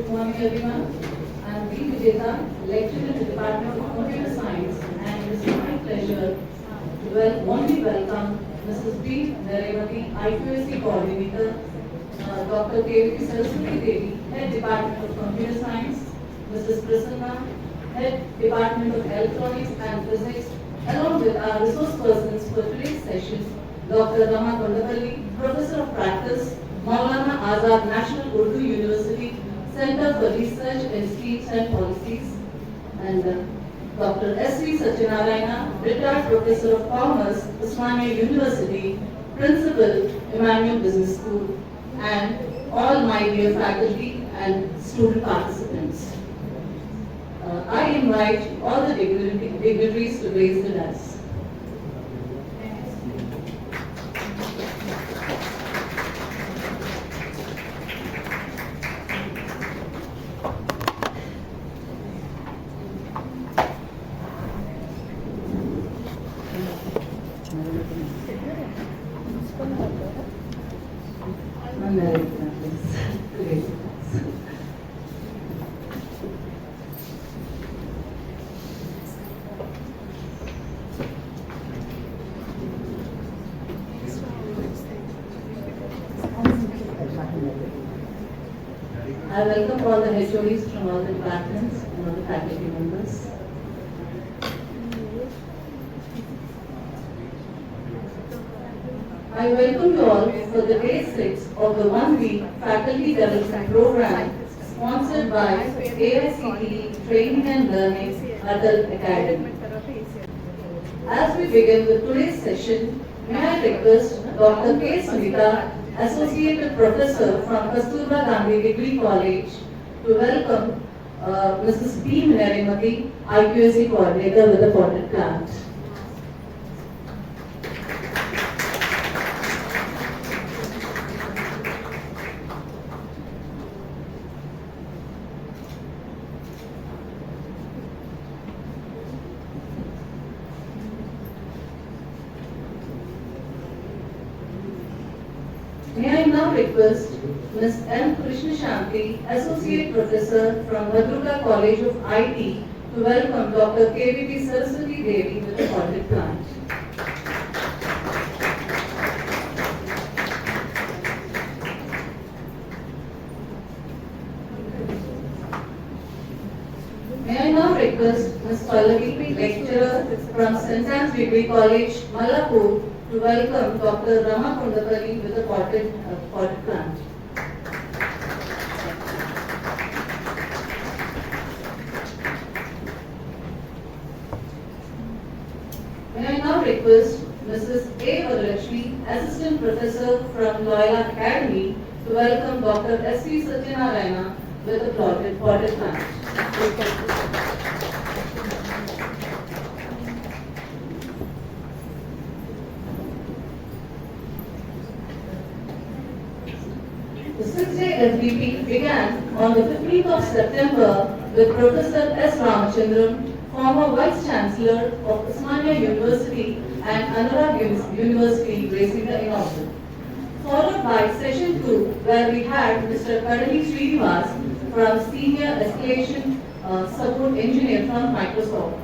Good morning everyone. I am Vivekananda, lecturer in the Department of Computer Science, and it is my pleasure to warmly welcome Mrs. B. Naremati, IQAC Coordinator, Dr. K.V. Saraswati Devi, Head Department of Computer Science, Mrs. Prasanna, Head Department of Electronics and Physics, along with our resource persons for today's session, Dr. Rama, Kondapally, Professor of Practice, Maulana Azad National Urdu University, Center for Research in Streets and Policies, and Dr. S.V. Satyanarayana, retired Professor of Commerce, Osmania University, Principal, Emmanuel Business School, and all my dear faculty and student participants. I invite all the dignitaries to raise the dais. I welcome all the HODs from all the departments and all the faculty members. I welcome you all for the day 6 of the one-week faculty development program sponsored by AICTE Training and Learning ATAL Academy. As we begin with today's session, may I request Dr. K. Sunita, Associate Professor from Kasturba Gandhi Degree College, to welcome Mrs. B. Naremati, IQAC Coordinator with the potted plant. May I now request Ms. M. Krishna Shanti, Associate Professor from Bhadruka College of IT, to welcome Dr. K.V. Saraswati Devi with the potted plant. May I now request Ms. Pallavi, Lecturer from St. Anne's Degree College, Malapur, to welcome Dr. Rama Kondapally with the potted plant. May I now request Mrs. A. Varalakshmi, Assistant Professor from Loyola Academy, to welcome Dr. S.V. Satyanarayana with the potted plant. The 6-day FDP began on the 15th of September with Professor S. Ramachandran, former Vice Chancellor of Osmania University and Anurag University, gracing the inaugural. Followed by session 2, where we had Mr. Kadali Srinivas from Senior Escalation Support Engineer from Microsoft.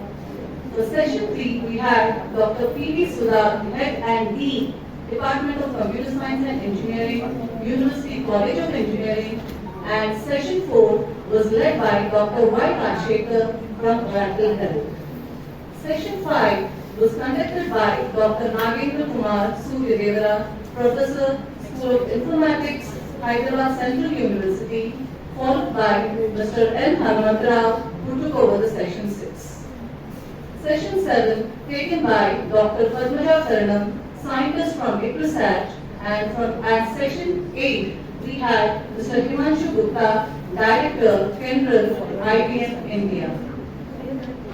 For session 3, we had Dr. P.V. Sudha, Head and Dean, Department of Computer Science and Engineering, University College of Engineering, and session 4 was led by Dr. Y. Rajshekhar from Oracle Health. Session 5 was conducted by Dr. Nagendra Kumar Suryadevara, Professor, School of Informatics, Hyderabad Central University, followed by Mr. N. Hanumantrao, who took over the session 6. Session 7 taken by Dr. Padmaja Karanam, scientist from ICRISAT, and session 8 we had Mr. Himanshu Gupta, Director, Kendral, IBM India.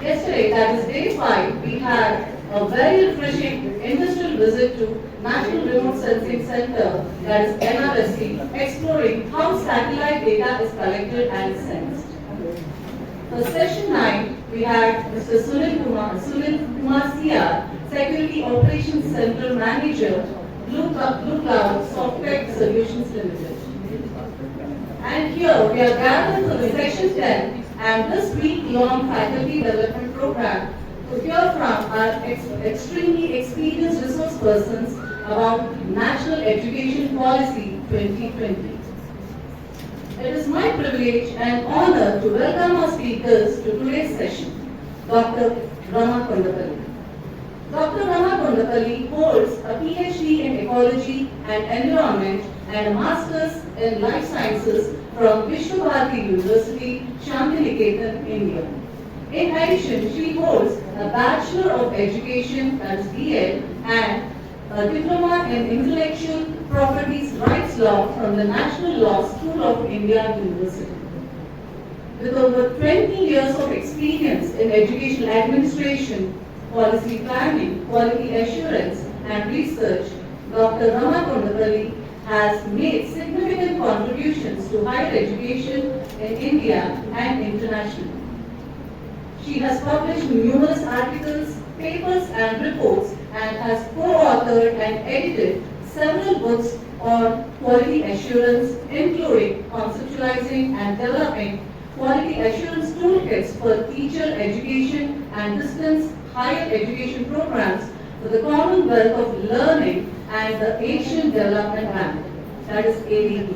Yesterday, that is day 5, we had a very refreshing industrial visit to National Remote Sensing Center, that is NRSC, exploring how satellite data is collected and sensed. For session 9, we had Mr. Sunil Kumar CR, Security Operations Center Manager, Blue Cloud Software Solutions Limited. And here we are gathered for the section 10 and this week-long faculty development program to hear from our extremely experienced resource persons about National Education Policy 2020. It is my privilege and honor to welcome our speakers to today's session, Dr. Rama Kondapally. Dr. Rama Kondapally holds a PhD in Ecology and Environment and a Master's in Life Sciences from Vishwabharati University, Shantiniketan, India. In addition, she holds a Bachelor of Education, that is BL, and a Diploma in Intellectual Properties Rights Law from the National Law School of India University. With over 20 years of experience in educational administration, policy planning, quality assurance, and research, Dr. Rama Kondapally has made significant contributions to higher education in India and internationally. She has published numerous articles, papers, and reports, and has co-authored and edited several books on quality assurance, including conceptualizing and developing quality assurance toolkits for teacher education and distance higher education programs for the Commonwealth of Learning and the Asian Development Bank, that is ADB.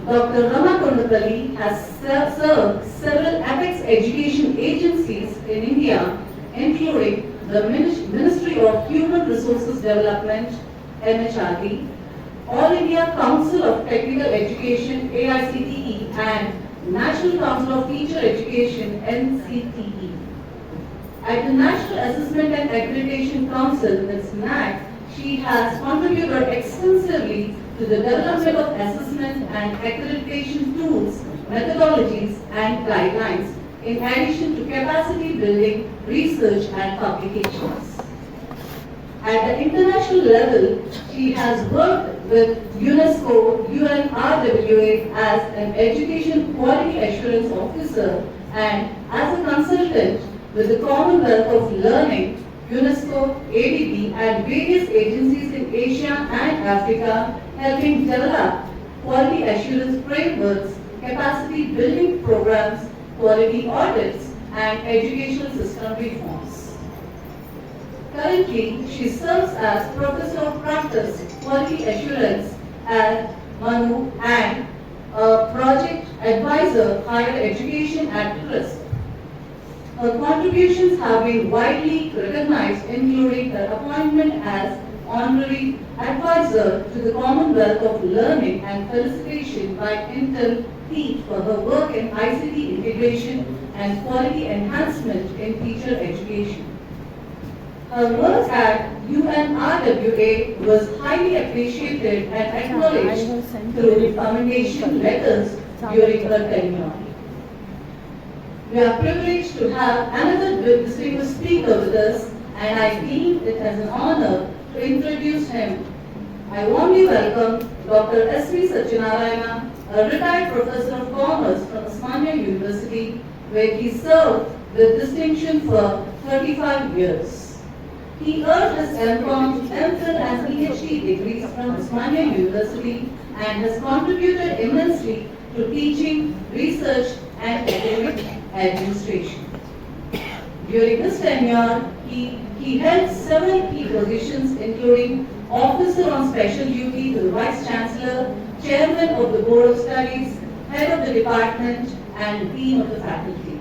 Dr. Rama Kondapally has served several apex education agencies in India, including the Ministry of Human Resources Development, MHRD, All India Council of Technical Education, AICTE, and National Council of Teacher Education, NCTE. At the National Assessment and Accreditation Council, that's NAC, she has contributed extensively to the development of assessment and accreditation tools, methodologies, and guidelines, in addition to capacity building, research, and publications. At the international level, she has worked with UNESCO, UNRWA as an education quality assurance officer and as a consultant with the Commonwealth of Learning, UNESCO, ADB, and various agencies in Asia and Africa, helping develop quality assurance frameworks, capacity building programs, quality audits, and educational system reforms. Currently, she serves as Professor of Practice, Quality Assurance at Manu and a Project Advisor, Higher Education at RISC. Her contributions have been widely recognized, including her appointment as Honorary Advisor to the Commonwealth of Learning and felicitation by Intel Teach for her work in ICT integration and quality enhancement in teacher education. Her work at UNRWA was highly appreciated and acknowledged through commendation letters during her tenure. We are privileged to have another distinguished speaker with us, and I deem it as an honor to introduce him. I warmly welcome Dr. S.V. Satyanarayana, a retired professor of commerce from Osmania University, where he served with distinction for 35 years. He earned his MCom, MPhil and PhD degrees from Osmania University and has contributed immensely to teaching, research, and academic administration. During this tenure, he held several key positions, including Officer on Special Duty to the Vice Chancellor, Chairman of the Board of Studies, Head of the Department, and Dean of the Faculty.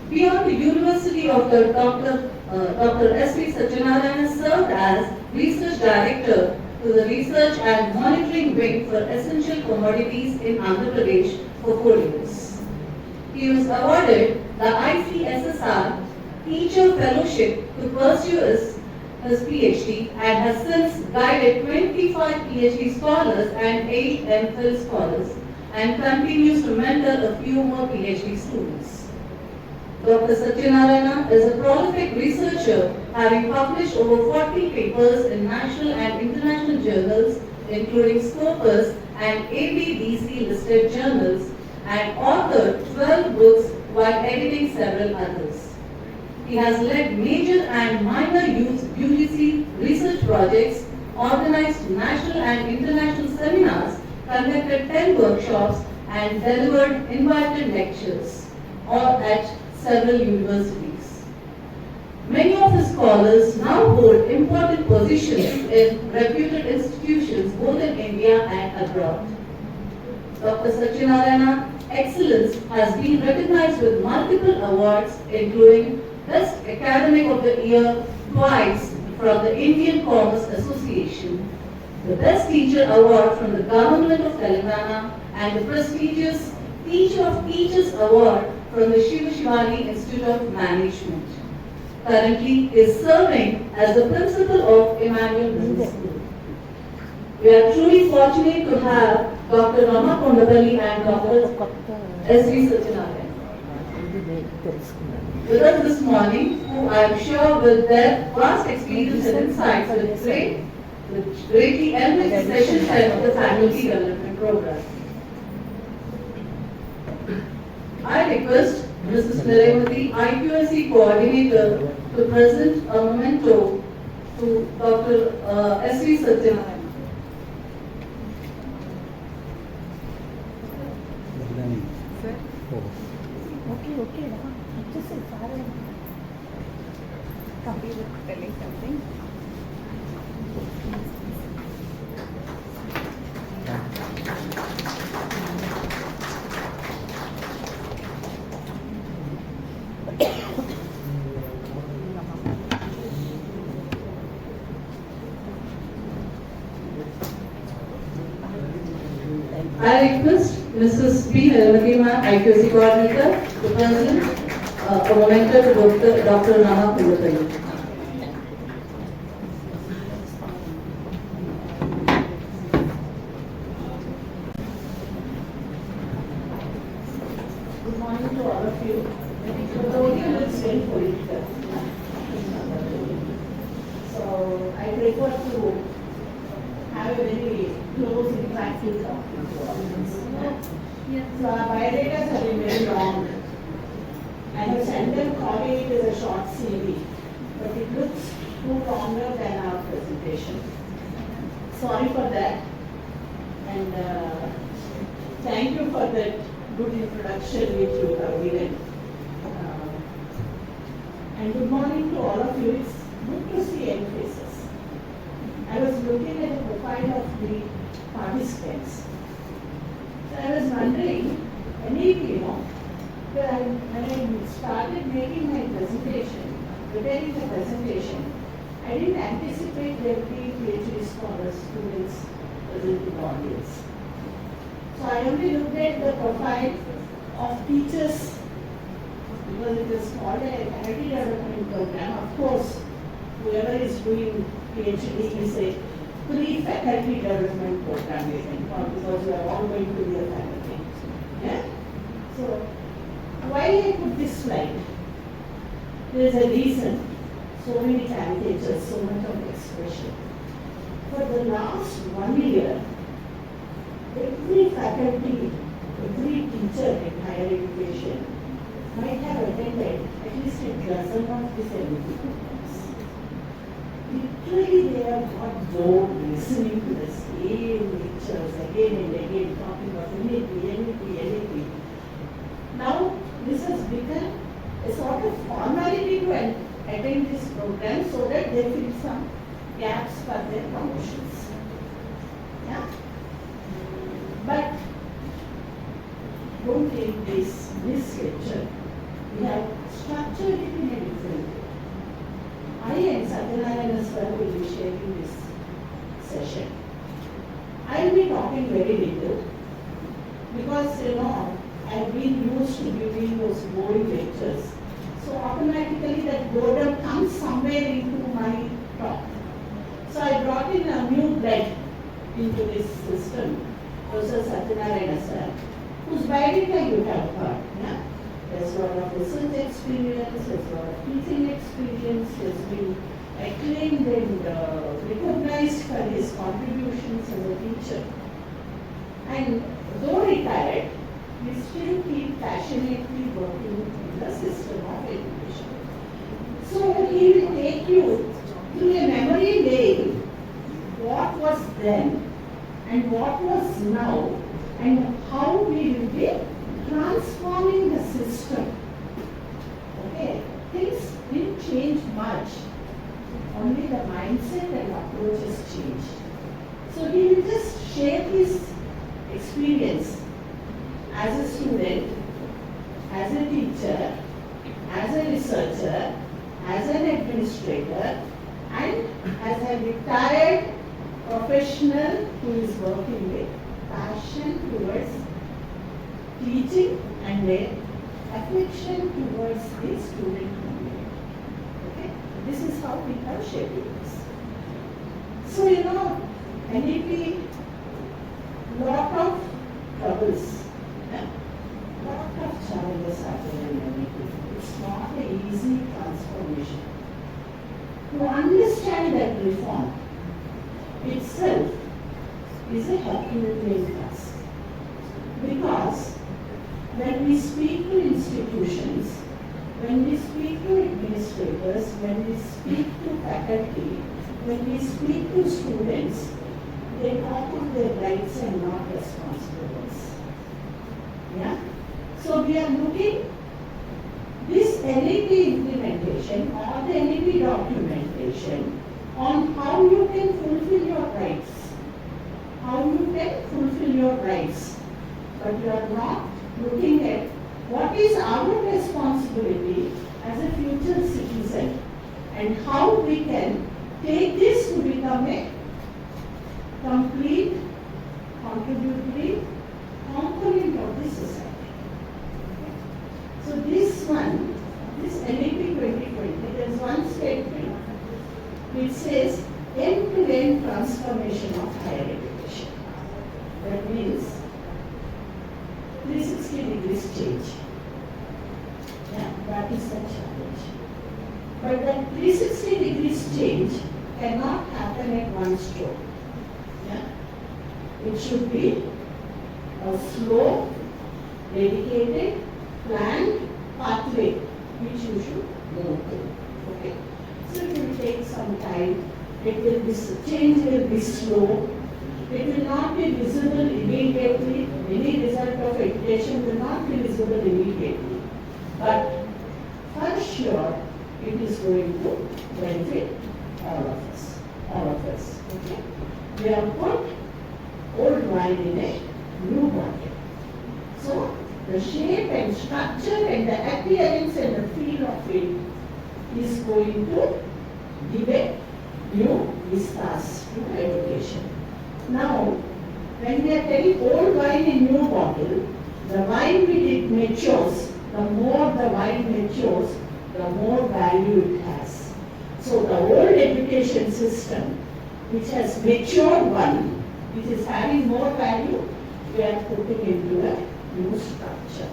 Beyond the University of Dr. S.V. Satyanarayana served as Research Director to the Research and Monitoring Wing for Essential Commodities in Andhra Pradesh for 4 years. He was awarded the ICSSR Teacher Fellowship to pursue his PhD and has since guided 25 PhD scholars and 8 MPhil scholars and continues to mentor a few more PhD students. Dr. Satyanarayana is a prolific researcher, having published over 40 papers in national and international journals, including Scopus and ABDC listed journals, and authored 12 books while editing several others. He has led major and minor UGC research projects organized national and international seminars, conducted 10 workshops, and delivered invited lectures, all at several universities. Many of his scholars now hold important positions in reputed institutions both in India and abroad. Dr. Satyanarayana excellence has been recognized with multiple awards, including Best Academic of the Year twice from the Indian Commerce Association, the Best Teacher Award from the Government of Telangana, and the prestigious Teacher of Teachers Award from the Shiva Shivani Institute of Management. Currently is serving as the principal of Emmanuel Business School. We are truly fortunate to have Dr. Rama Kondapally and Dr. S.V. Satyanarayana with us this morning, who I am sure with their vast experience and insights will greatly enrich the session of the faculty development program. I request Mrs. Nirayamati, IQSC coordinator, to present a memento to Dr. S.V. Satyanarayana. Okay. Just say sorry. Somebody was telling something. I request Mrs. P. Nirayamati ma'am, IQC coordinator, to present a memento to Dr. Rama Kondapally. Good morning to all of you. The podium is very political. So I prefer to have a very close interactive talk with the audience. So our biodatas have been very long. I have sent them copy it as a short CV, but it looks too longer than our presentation. Sorry for that. And thank you for that good introduction which you have given. And good morning to all of you. It's good to see young faces. I was looking at the profile of the participants. So I was wondering, when I started making my presentation, preparing the presentation, I didn't anticipate there would be PhD scholars, students present in the audience. So I only looked at the profile of teachers because it is called a faculty development program. Of course, whoever is doing PhD is a pre-faculty development program, you can call, because you are all going to be a faculty. Yeah? So, why I put this slide? There is a reason. So many caricatures, so much of expression. For the last 1 year, every faculty, every teacher in higher education might have attended at least a dozen of these MBA programs. Literally, they have got bored listening to the same lectures again and again, talking about NEP. Now, this has become a sort of formality to attend this program so that they fill some gaps for their promotions. Yeah? But don't take this lecture. We have structured it in a different way. I and Satyanarayana sir will be sharing this session. I will be talking very little because I've been used to giving those boring lectures. So automatically that boredom comes somewhere into my talk. So I brought in a new blood into this system, Professor Satyanarayana sir, whose biodata you have heard. Yeah? There's a lot of research experience, there's a lot of teaching experience, he has been acclaimed and recognized for his contributions as a teacher. And though retired, we still keep passionately working in the system of education. So he will take you through a memory lane was then and what was now and how we will be transforming the system. Okay, things didn't change much. Only the mindset and approaches changed. So he will just share his experience as a student, as a teacher, as a researcher, as an administrator, and as a retired professional who is working with passion towards teaching and a affection towards the student community. Okay? This is how we have shaped this. So, NEP, lot of troubles, lot of challenges are there in NEP. It's not an easy transformation. To understand that reform itself is a Herculean task. Because when we speak to institutions, when we speak to administrators, when we speak to faculty, when we speak to students, they talk of their rights and not responsibilities. Yeah? So we are looking this NEP implementation or the NEP documentation on how you can fulfill your rights. How you can fulfill your rights. But you are not looking at what is our responsibility as a future citizen and how we can take this to become a complete, contributory component of the society. So this one, this NEP 2020, there is one statement which says end-to-end transformation of higher education. That means 360 degrees change. Yeah, that is the challenge. But that 360 degrees change cannot happen at one stroke. Yeah? It should be a slow, dedicated, planned pathway which you should move through. Okay? So it will take some time. Change will be slow. It will not be visible immediately. Any result of education will not be visible immediately. But for sure, it is going to benefit all of us. All of us. Okay? We have put old wine in a new bottle. So the shape and structure and the appearance and the feel of it is going to give a new vistas to education. Now, when we are telling old wine in new bottle, the wine when it matures, the more the wine matures, the more value it has. So the old education system, which has matured one, which is having more value, we are putting into a new structure.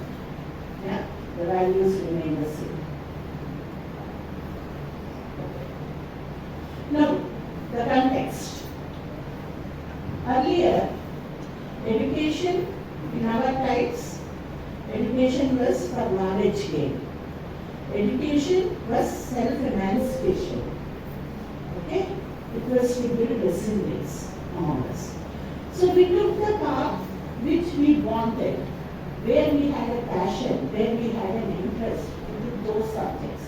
Yeah, the values remain the same. Now, the context. Earlier, education in our times, education was for knowledge gain. Education was self-emancipation. Okay? It was to build resilience among us. So we took the path which we wanted, where we had a passion, where we had an interest in those subjects.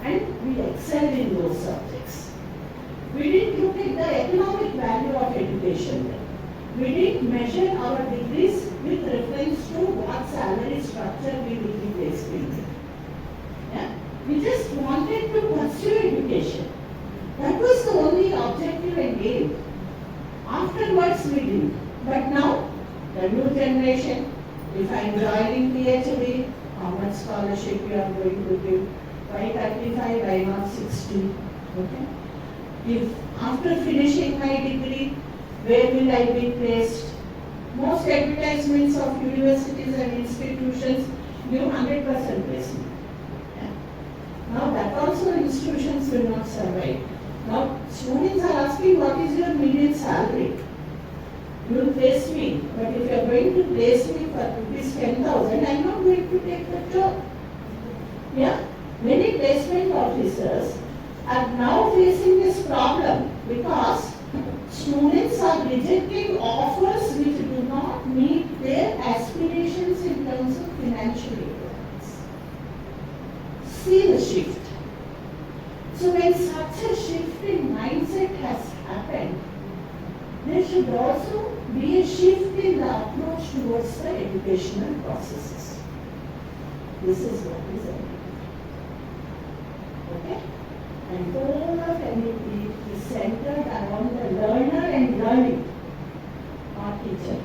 And we excelled in those subjects. We didn't look at the economic value of education then. We didn't measure our degrees with reference to what salary structure we will be placed in. Yeah? We just wanted to pursue education. That was the only objective and aim. Afterwards we didn't. But now, the new generation, if I am joining PhD, how much scholarship you are going to give? Why 35, why not 60? Okay? If after finishing my degree, where will I be placed? Most advertisements of universities and institutions give 100% placement. Yeah. Now that also institutions will not survive. Now students are asking, what is your median salary? You will place me, but if you are going to place me for rupees 10,000, I am not going to take the job. Yeah, many placement officers are now facing this problem because Students are rejecting offers which do not meet their aspirations in terms of financial requirements. See the shift. So when such a shift in mindset has happened, there should also be a shift in the approach towards the educational processes. This is what is NEP. Okay? And whole of NEP is centered around the learner and learning, not teacher.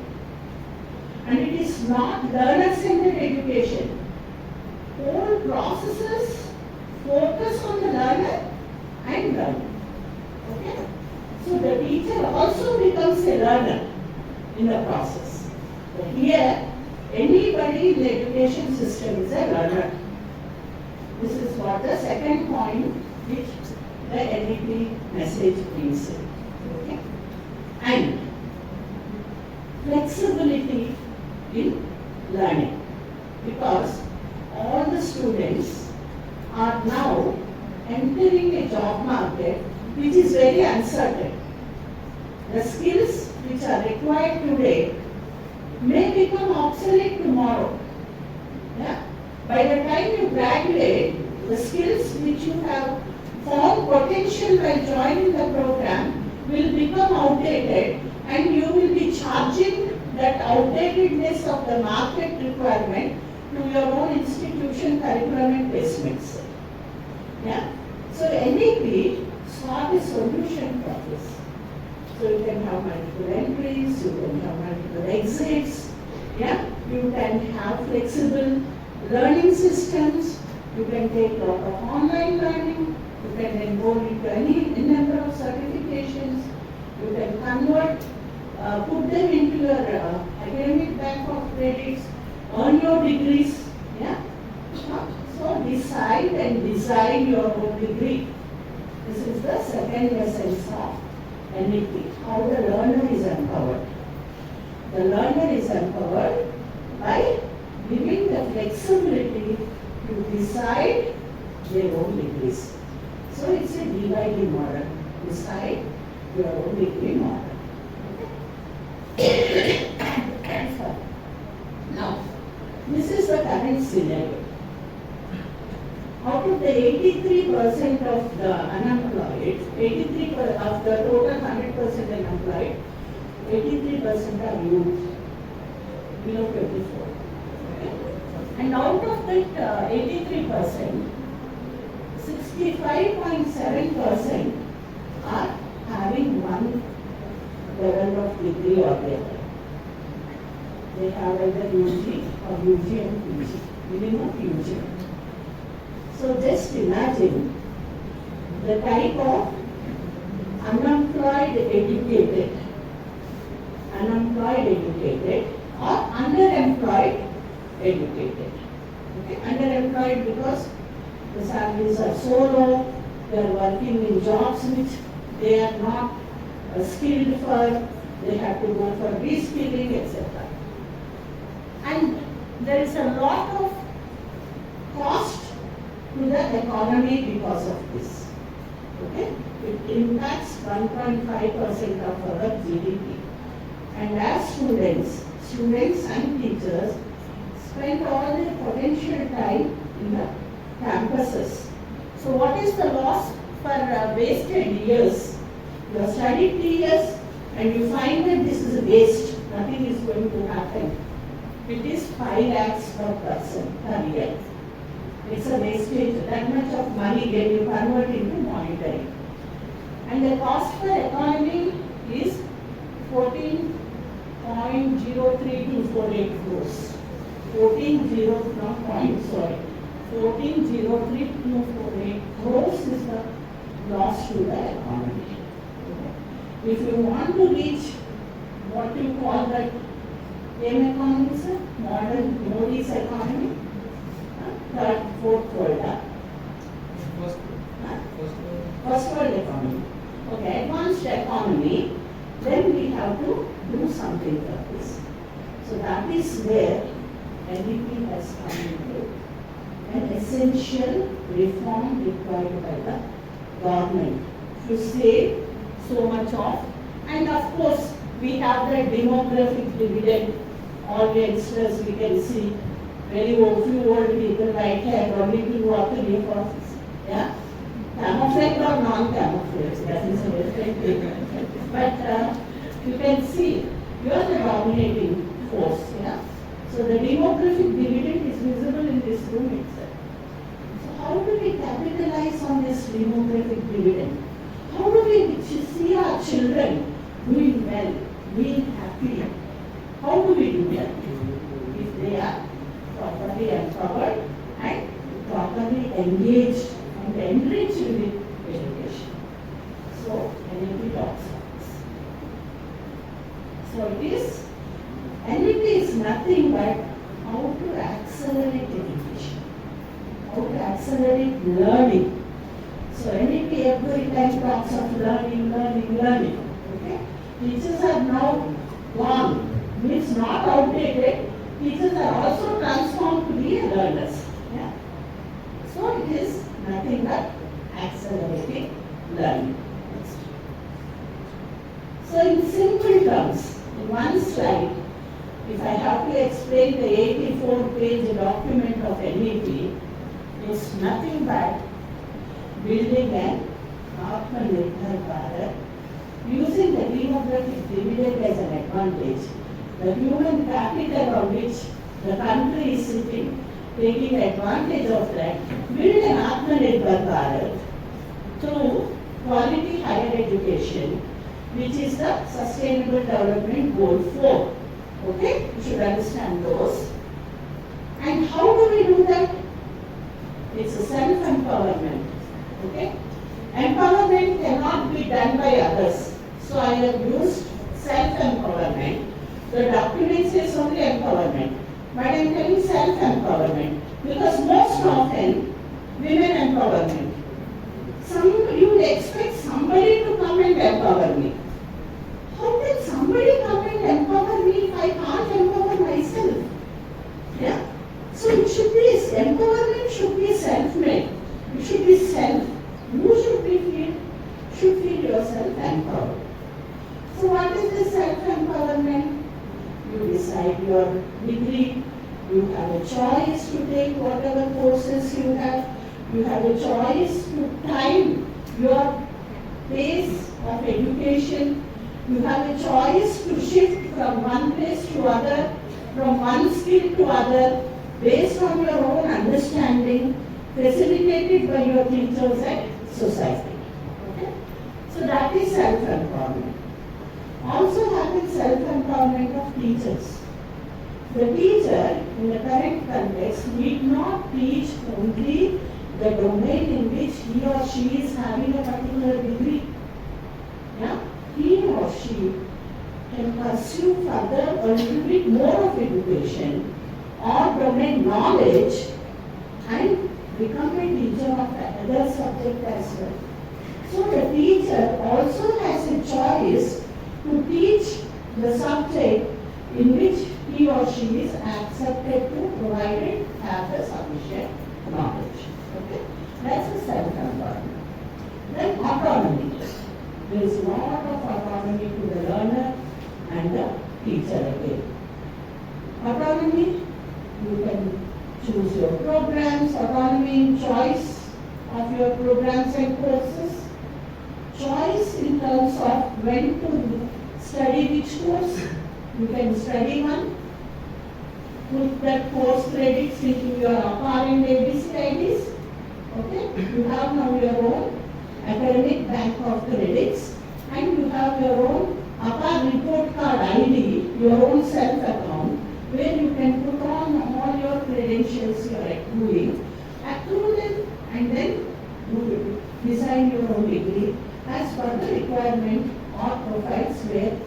And it is not learner-centered education. Whole processes focus on the learner and learning. Okay? So the teacher also becomes a learner in the process. But here, anybody in the education system is a learner. This is what the second point which the NEP message brings in. Okay? And flexibility in learning, because all the students are now entering a job market which is very uncertain. The skills which are required today may become obsolete tomorrow. Yeah? By the time you graduate, the skills which you have found potential while joining the program will become outdated, and you will be charging that outdatedness of the market requirement to your own institution curriculum and placements. Yeah? So NEP sought a solution for this. So you can have multiple entries, you can have multiple exits, yeah? You can have flexible learning systems, you can take a lot of online learning, you can enroll into any number of certifications, you can convert, put them into your academic bank of credits, earn your degrees, yeah? So decide and design your own degree. This is the second essence of NEP, how the learner is empowered. The learner is empowered by giving the flexibility to decide their own degrees. So it's a dividing model. Decide your own degree model. Now, this is the current scenario. Out of the 83% of the unemployed, 83% of the total 100% unemployed, 83% are youth below 24. Okay? And out of that 83%, 65.7% are having one level of degree or the other. They have either UG or UG and PG, minimum UG. So just imagine the type of unemployed educated or underemployed educated. Okay? Underemployed because the salaries are so low, they are working in jobs which they are not skilled for, they have to go for reskilling, etc. And there is a lot of cost to the economy because of this. Okay? It impacts 1.5% of our GDP. And as students and teachers spend all their potential time in the campuses. So what is the loss for wasted years? You have studied 3 years and you find that this is a waste, nothing is going to happen. It is 5 lakhs per person per year. It's a wastage, that much of money when you convert into monetary. And the cost for economy is 14.03248 crores. 14.03248 crores is the loss to the economy. Okay. If you want to reach what you call the economy, sir, modern Modi's economy, third, fourth world. First world economy. Okay, advanced economy, then we have to do something for this. So that is where NEP has come into an essential reform required by the government to save so much of And of course, we have the demographic dividend. All youngsters we can see, very old, few old people, white hair, probably people walk to the office. Yeah? Camouflage or non-camouflage, that is a different thing. But you can see, you are the dominating force. Yeah? So the demographic dividend is visible in this room itself. So how do we capitalize on this demographic dividend? How do we see our children doing well, being happy? How do we do that? If they are properly empowered and properly engaged and enriched with education. So, NLP talks about this. So NLP is nothing but how to accelerate education, how to accelerate learning. So NLP every time talks of learning. Okay? Teachers are now gone. Means not outdated. Teachers are also transformed to be learners. Yeah? So it is nothing but accelerating learning. Next. So in simple terms, in one slide, if I have to explain the 84-page document of NEP, it's nothing but building an Atmanirbhar Bharat, using the demographic dividend as an advantage, the human capital on which the country is sitting, taking advantage of that, build an Atmanirbhar Bharat through quality higher education, which is the Sustainable Development Goal 4. Okay? You should understand those. And how do we do that? It's a self-empowerment. Okay? Empowerment cannot be done by others. So I have used self-empowerment. The document says only empowerment. But I am telling self-empowerment. Because most often, women empowerment. You would expect somebody to come and empower me. How can somebody come and empower me if I can't empower myself? Yeah? So it should be, empowerment should be self-made. It should be self. You should feel yourself empowered. So what is this self-empowerment? You decide your degree. You have a choice to take whatever courses you have. You have a choice to time your pace of education. You have a choice to shift from one place to other, from one skill to other, based on your own understanding, facilitated by your teachers and society. Okay? So that is self-empowerment. Also having self-empowerment of teachers. The teacher, in the current context, need not teach only the domain in which he or she is having a particular degree. Yeah? He or she can pursue further a little bit more of education or domain knowledge and become a teacher of another subject as well. So the teacher also has a choice to teach the subject in which he or she is accepted to, provided have the sufficient knowledge. Okay? That's a self-empowerment. Then autonomy. There is a lot of autonomy to the learner and the teacher again. Autonomy, you can choose your programs, autonomy in choice of your programs and courses, choice in terms of when to study which course. You can study one, put that course credits into your APAR and ABC IDs. Okay? You have now your own academic bank of credits and you have your own APAR report card ID, your own self account, where you can put on all your credentials you are accruing, accrue them and then design your own degree as per the requirement or profiles where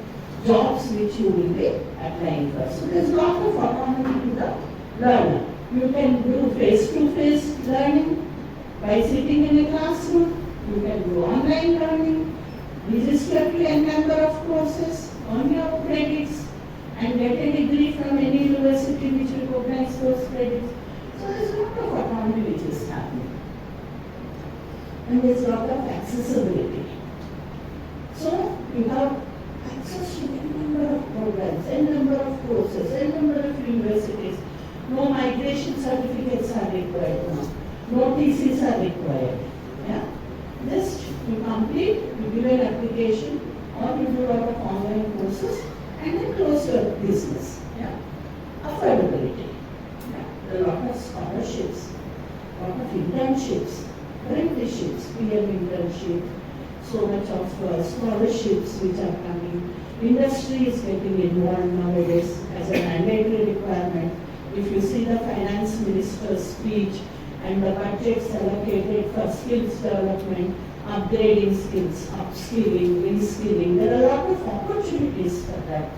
jobs which you will be applying for. So there is a lot of autonomy to the learner. You can do face-to-face learning by sitting in a classroom. You can do online learning, register to a number of courses, earn your credits, and get a degree from any university which recognizes those credits. So there is a lot of autonomy which is happening. And there is a lot of accessibility. So you have courses, n number of universities. No migration certificates are required now. No TCs are required. Yeah? Just you complete, you give an application, or you do a lot of online courses, and then close your business. Yeah? Affordability. Yeah? There are a lot of scholarships, a lot of internships, apprenticeships, PM internship, so much of scholarships which are coming. Industry is getting involved nowadays as a mandatory requirement. If you see the finance minister's speech and the budgets allocated for skills development, upgrading skills, upskilling, reskilling, there are a lot of opportunities for that.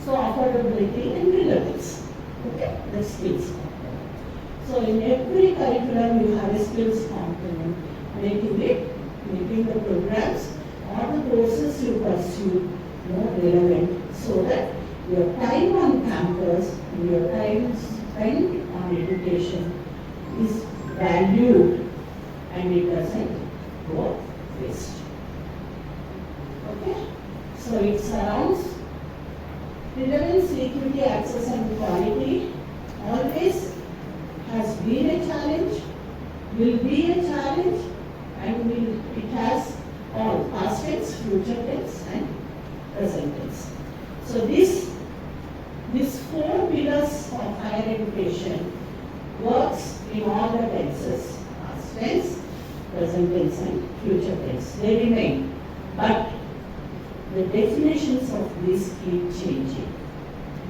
So affordability and relevance. Okay, the skills component. So in every curriculum you have a skills component, making the programs or the courses you pursue more relevant so that your time on campus and your time spent on education is valued and it doesn't go waste. Okay? So it surrounds relevance, equity, access and quality always has been a challenge, will be a challenge, and it has all past tense, future tense and present tense. So these four pillars of higher education works in all the tenses, past tense, present tense and future tense. They remain, but the definitions of these keep changing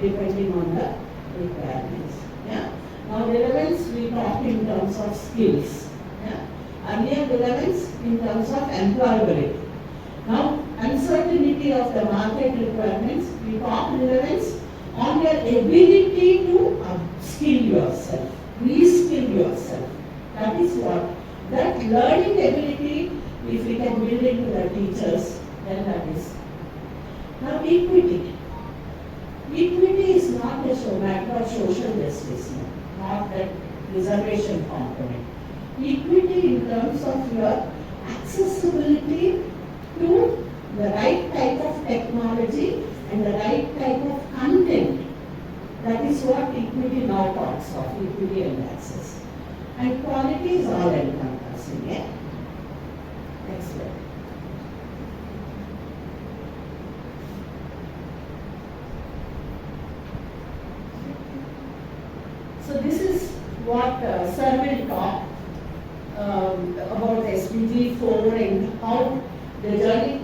depending on the requirements. Yeah. Now relevance we talk in terms of skills. Yeah. Earlier relevance in terms of employability. Now uncertainty of the market requirements, we talk relevance on your ability to upskill yourself, reskill yourself. That is what, that learning ability, if we can build into the teachers, then that is. Now equity. Equity is not a matter of social justice, not that reservation component. Equity in terms of your accessibility to the right type of technology and the right type of content. That is what equity now talks of, equity and access. And quality is all encompassing. Yeah? Next slide. So this is what Sir will talk about SDG 4 and how the journey,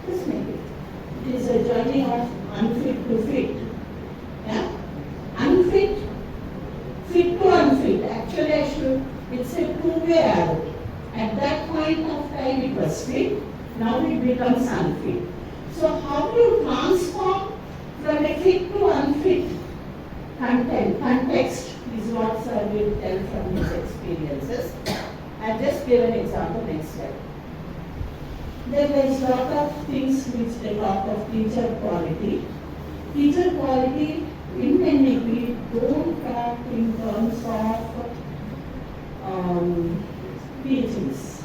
just make it. It is a journey of unfit to fit. Yeah? Unfit, fit to unfit. Actually it's a two-way arrow. At that point of time it was fit, now it becomes unfit. So how do you transform from a fit to unfit context is what Sir will tell from his experiences. I'll just give an example next slide. Then there is a lot of things which they talk of teacher quality. Teacher quality in NEP don't talk in terms of PhDs.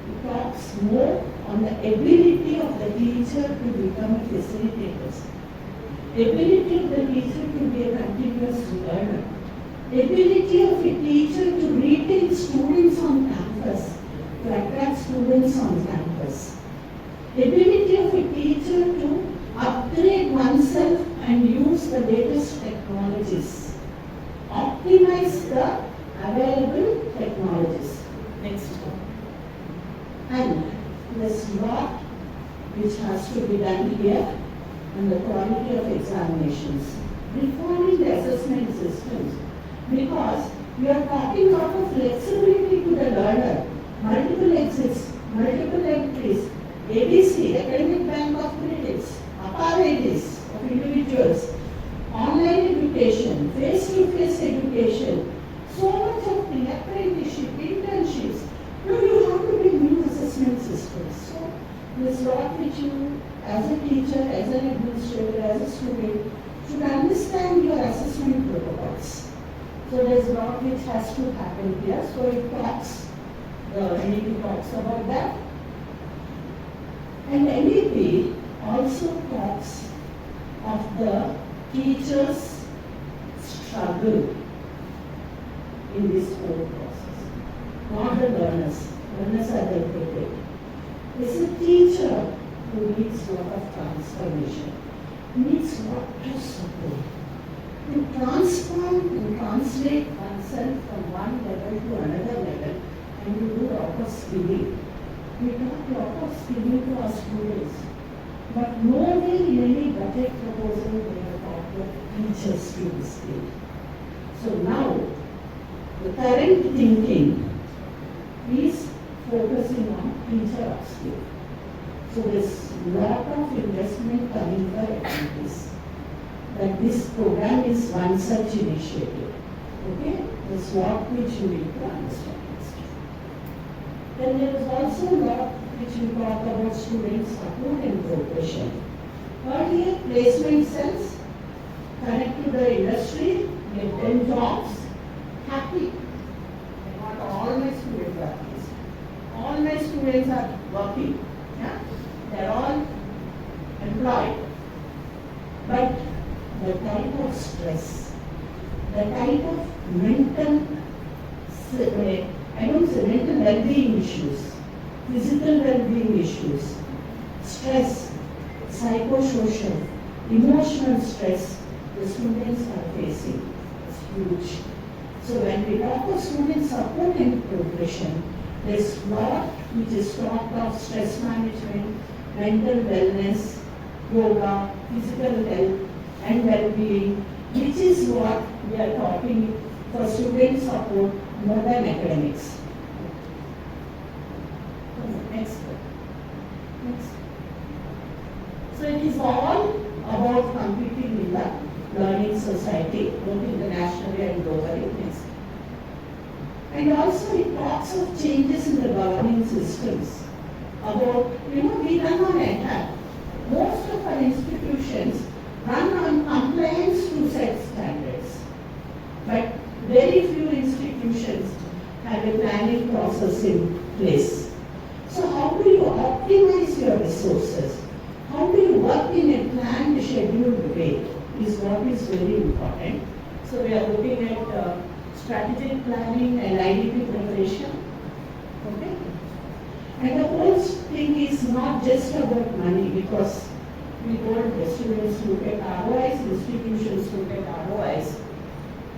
It talks more on the ability of the teacher to become a facilitator. Ability of the teacher to be a continuous learner. Ability of a teacher to retain students on campus, to attract students on campus. Ability of a teacher to upgrade oneself and use the latest technologies. Optimize the available technologies. Next one. And there's a lot which has to be done here on the quality of examinations. Reforming the assessment systems, because we are talking about of flexibility to the learner, multiple exits, multiple entries, ABC, academic bank of credits, apparatus of individuals, online education, face-to-face education, so much of the apprenticeship, internships. No, you have to build new assessment systems. So there's a lot which you, as a teacher, as an administrator, as a student, should understand your assessment protocols. So there's a lot which has to happen here. So it talks, the NEP talks about that. And NEP also talks of the teachers struggle in this whole process, not the learners. Learners are the critic. It's a teacher who needs a lot of transformation, needs a lot of support to transform and translate oneself from one level to another level and to do a lot of skilling. We talk a lot of skilling to our students, but nowhere in any budget proposal they have talked of teachers to be skilled. So now, the current thinking is focusing on teacher upskill. So there's a lot of investment coming for activities. That this program is one such initiative. Okay? That's what which you need to understand. Then there is also a lot which we talk about student support and progression. Earlier, placement cells connect to the industry, get them jobs, happy. Not all my students are this. All my students are working. Yeah? They are all employed. But the type of stress, the type of mental, I don't say mental well-being issues, physical well-being issues, stress, psychosocial, emotional stress the students are facing is huge. So when we talk of student support and progression, there's a lot which is talked of stress management, mental wellness, yoga, physical health and well-being, which is what we are talking for student support more than academics. Next. So it is all about competing in the learning society, both internationally and globally. Next. And also it talks of changes in the governing systems. About, we run on ATAL. Most of our institutions run on compliance to set standards. But very few institutions have a planning process in place. So how do you optimize your resources? How do you work in a planned, scheduled way is what is very important. So we are looking at strategic planning and IDP preparation. Okay? And the whole thing is not just about money, because we told the students look at ROIs, institutions look at ROIs,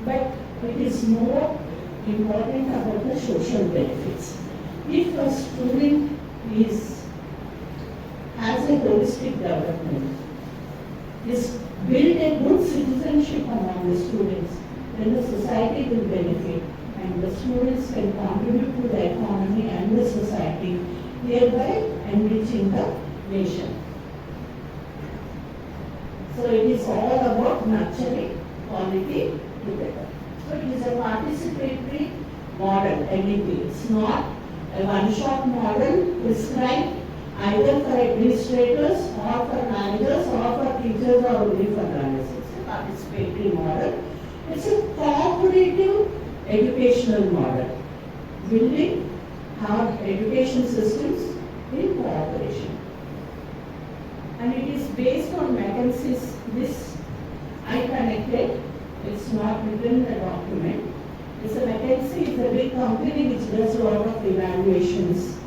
but it is more important about the social benefits. If a student has a holistic development, is build a good citizenship among the students, then the society will benefit and the students can contribute to the economy and the society, thereby enriching the nation. So it is all about nurturing quality together. So it is a participatory model, NEP. It's not a one-shot model prescribed either for administrators or for managers or for teachers or only for learners. It's a participatory model. It's a cooperative educational model, building our education systems in cooperation. And it is based on vacancies. This I connected. It's not written in the document. It's a vacancy. It's a big company which does a lot of evaluations.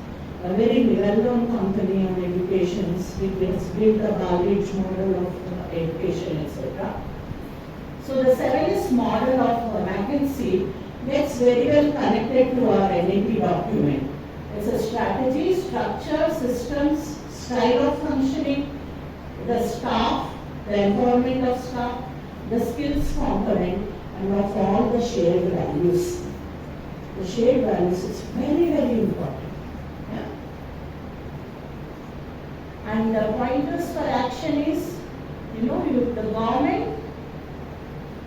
A very well-known company on educations, which has built a knowledge model of education, etc. So the 7S model of vacancy gets very well connected to our NAP document. It's a strategy, structure, systems, style of functioning, the staff, the environment of staff, the skills component, and of all the shared values. The shared values is very, very important. Yeah. And the pointers for action is, the government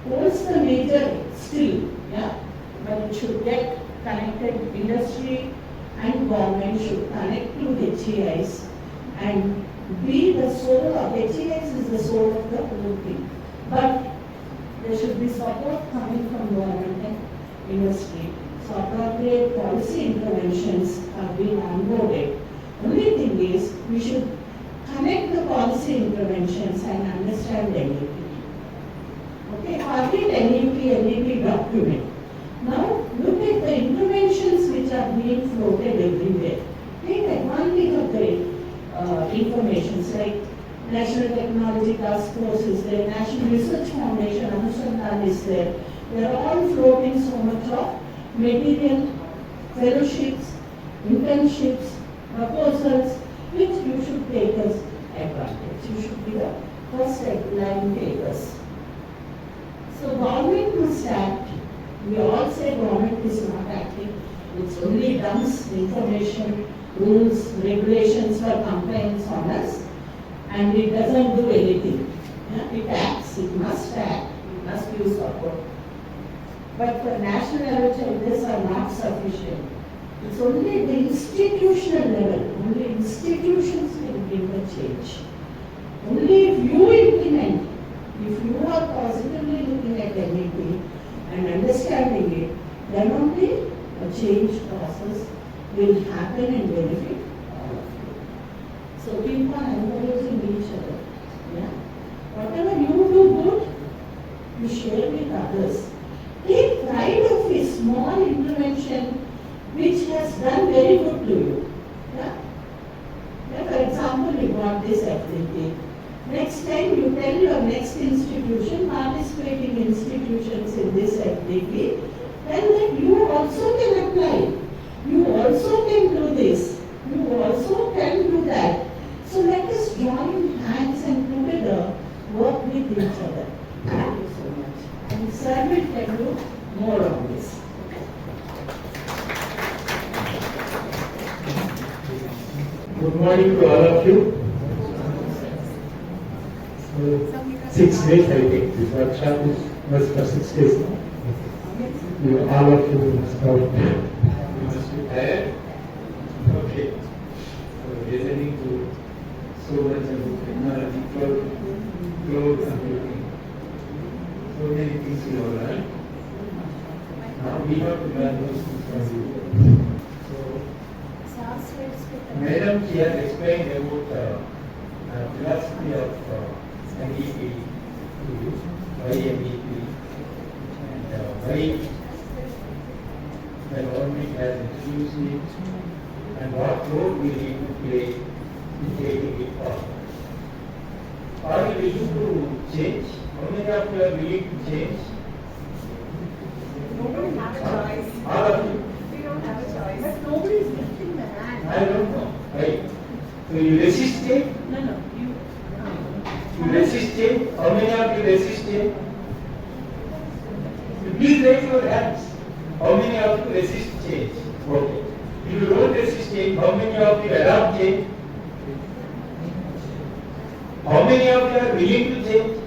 holds the major still, yeah, but it should get connected. Industry and government should connect to HEIs and be the soul of HEIs is the soul of the whole thing. But there should be support coming from government and industry. So appropriate policy interventions have been onboarded. Only thing is, we should connect the policy interventions and understand NAP. Okay, hardly NEP document. Now look at the interventions which are being floated everywhere. Take advantage of the informations like National Technology Task Force is there, National Research Foundation, Anusandhan is there. They are all floating so much of material, fellowships, internships, proposals, which you should take as advantage. You should be the first line takers. So government must act. We all say government is not acting. It's only dumps information, rules, regulations for compliance on us, and it doesn't do anything. Yeah? It acts, it must act, it must give support. But for national level changes are not sufficient. It's only the institutional level, only institutions will bring the change. Only if you implement, if you are positively looking at NEP and understanding it, then only a change process will happen and benefit all of you. So keep on encouraging each other. Yeah? Whatever you do good, you share with others. Take pride of a small intervention which has done very good to you. Yeah? Yeah, for example, you got this FDP. Next time you tell your next institution, participating institutions in this FDP, then that you also can apply. You also can do this. You also can do that. So let us join hands and together work with each other. Thank you so much. And sir will tell you more on this. Good morning to all of you. 6 days I think this workshop was for 6 days now. All of you must be tired. Okay. So listening to so much about technology, cloud computing, so many things you have learned. Now we have to learn those things from you. So, Madam here explained about philosophy of MEP to you, why MEP, and why the government has introduced it, and what role we need to play in taking it forward. Are you willing to change? How many of you are willing to change? Nobody has a choice. All of you? We don't have a choice. But nobody is lifting the hand. I don't know. Right. So you resist it? No. You resist it? How many of you resist it? You please raise your hands. How many of you resist change? Okay. If you don't resist change, how many of you adopt change? How many of you are willing to change?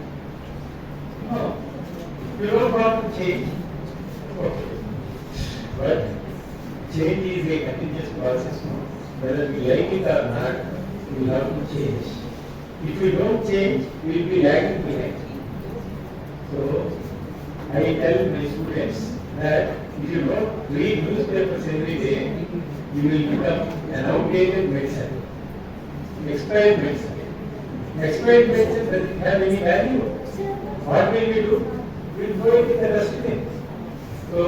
No. You don't want to change. Okay. But change is a continuous process. Whether we like it or not, we have to change. If we don't change, we will be lagging behind. So, I tell my students that if you don't read newspapers every day, you will become an outdated medicine. Expired medicine. Expired medicine doesn't have any value. What will we do? We will go into the dustbin. So,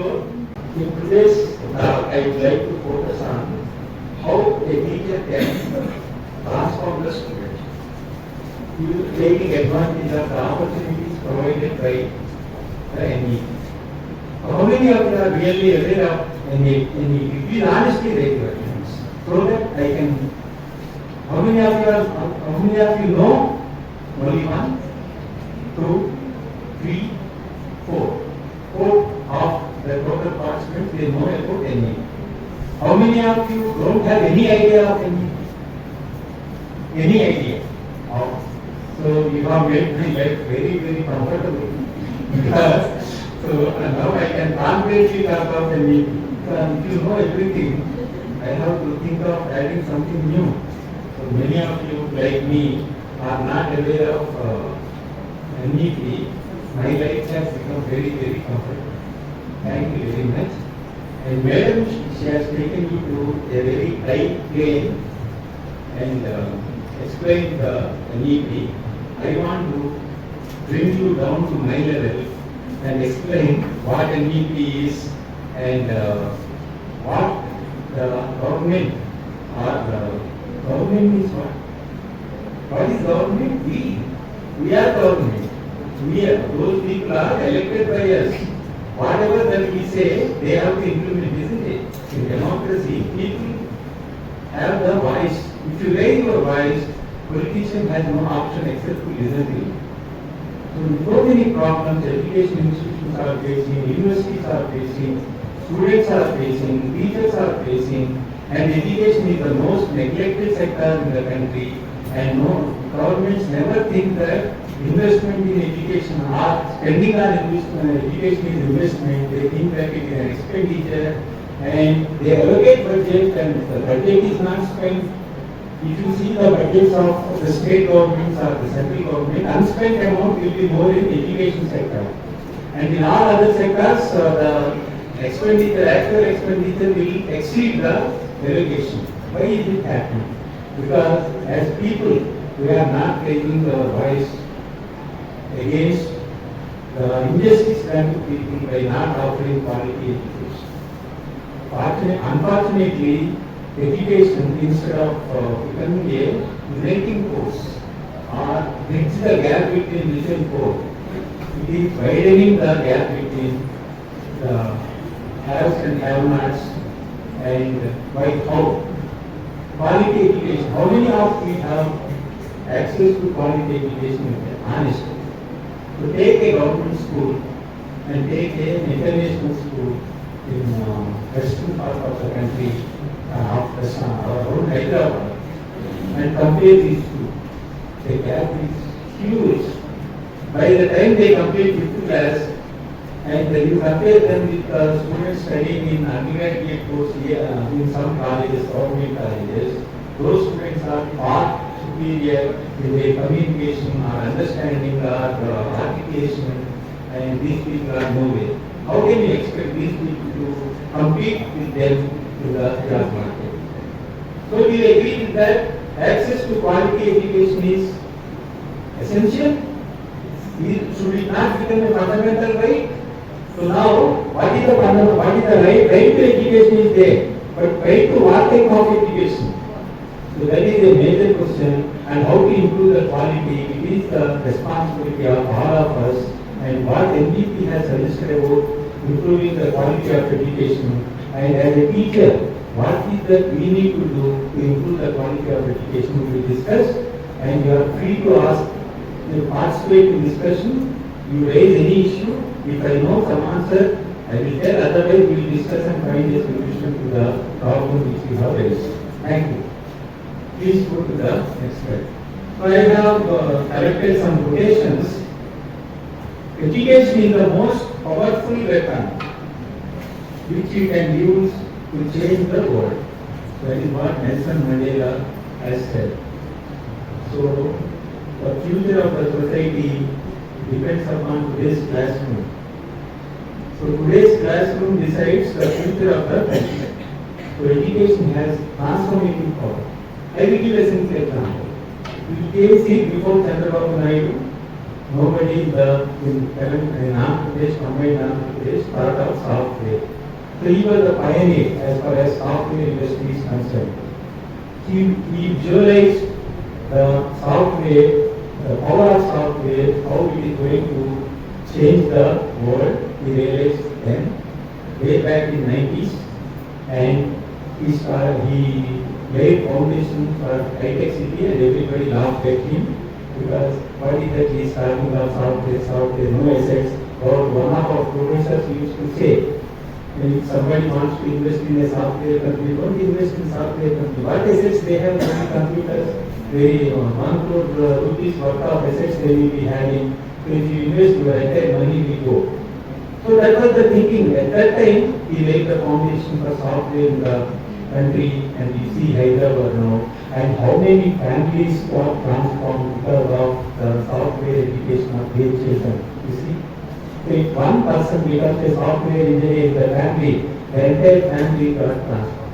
in today's talk, I would like to focus on how a teacher can transform the student. Taking advantage of the opportunities provided by the NEP. How many of you are really aware of NEP? Please honestly raise your hands so that I can. How many of you know? Only 1, 2, 3, 4. 4 of the total participants they know about NEP. How many of you don't have any idea of NEP? Any idea of? So you have made my life very, very comfortable. So now I can confidently talk of NEP. If you know everything, I have to think of adding something new. So many of you, like me, are not aware of NEP. My life has become very, very comfortable. Thank you very much. And Madam, she has taken you to a very high plane and explained the NEP. I want to bring you down to my level and explain what NDP is and what the government or the government is what? What is government? We are government. Those people are elected by us. Whatever that we say, they have to implement, isn't it? In democracy, people have the voice. If you raise your voice, politician has no option except to listen to you. So many problems education institutions are facing, universities are facing, students are facing, teachers are facing, and education is the most neglected sector in the country. And no, governments never think that investment in education or spending on education is investment. They think that it is an expenditure, and they allocate budget, and the budget is not spent. If you see the budgets of the state governments or the central government, unspent amount will be more in education sector. And in all other sectors, the expenditure, actual expenditure will exceed the allocation. Why is it happening? Because as people, we are not raising our voice against the injustice done to people by not offering quality education. Unfortunately, education, instead of becoming a uniting force or bridge the gap between rich and poor, it is widening the gap between the haves and have-nots. And by how? Quality education. How many of we have access to quality education? Honestly. To take a government school and take an international school in western part of the country, around Hyderabad, and compare these two, the gap is huge. By the time they complete 5th class, and you compare them with students studying in undergraduate course in some colleges, government colleges, those students are far superior in their communication or understanding or articulation, and these people are nowhere. How can you expect these people to compete with them in the job market? So we agree that access to quality education is essential. Should it not become a fundamental right? So now, what is the right? Right to education is there, but right to what type of education? So that is a major question, and how to improve the quality, it is the responsibility of all of us, and what NDP has suggested about improving the quality of education, and as a teacher, what is that we need to do to improve the quality of education will be discussed, and you are free to ask, to participate in discussion, you raise any issue. If I know some answer, I will tell, otherwise we will discuss and find a solution to the problem which we have raised. Thank you. Please go to the next slide. So I have collected some quotations. Education is the most powerful weapon which you can use to change the world. That is what Nelson Mandela has said. So the future of the society depends upon today's classroom. So today's classroom decides the future of the country. So education has transformative power. I will give a simple example. You can see before Chandrababu Naidu, nobody in Andhra Pradesh, combined Andhra Pradesh, thought of software. So he was the pioneer as far as software industry is concerned. He visualized the software, the power of software, how it is going to change the world. He realized then, way back in 90s, and he laid foundation for high-tech city, and everybody laughed at him because what is that he is talking of software, no assets. Or one of our professors used to say, if somebody wants to invest in a software company, don't invest in software company. What assets they have in computers? Very 1 crore rupees worth of assets they will be having. So if you invest, your entire money will go. So that was the thinking. At that time, he laid the foundation for software in the country, and you see Hyderabad now, and how many families got transformed because of the software education of their children. You see, if one person becomes a software engineer in the family, the entire family got transformed.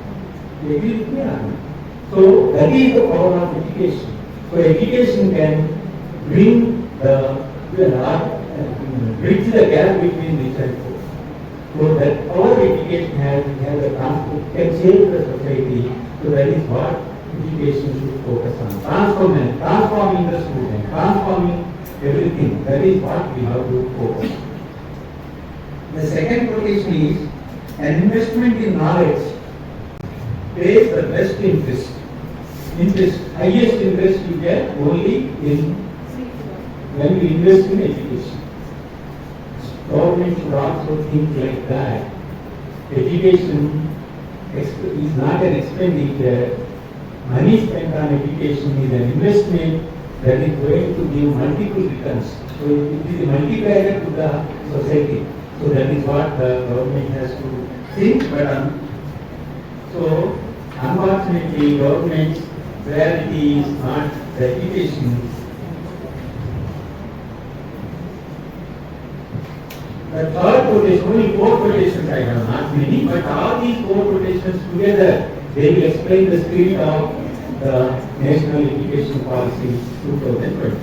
You agree with me or not? So that is the power of education. So education can bring the bridge the gap between rich and poor. So that our education has a transform, can change the society. So that is what education should focus on. Transforming the student, transforming everything. That is what we have to focus on. The second quotation is, an investment in knowledge pays the best interest. Highest interest you get only when you invest in education. Government should also think like that. Education is not an expenditure. Money spent on education is an investment that is going to give multiple returns. So it is a multiplier to the society. So that is what the government has to think. But so unfortunately, government's priority is not the education. The third quotation, only 4 quotations I have, not many, but all these 4 quotations together, they will explain the spirit of the National Education Policy 2020.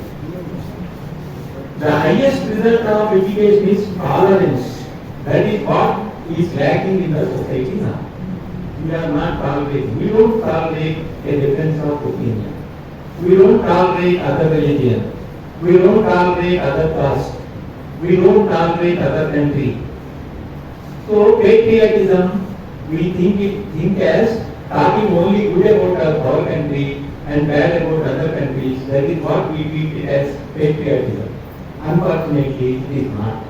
The highest result of education is tolerance. That is what is lacking in the society now. We are not tolerating. We don't tolerate a difference of opinion. We don't tolerate other religion. We don't tolerate other caste. We don't tolerate other country. So patriotism, we think as talking only good about our country and bad about other countries. That is what we treat it as patriotism. Unfortunately, it is not.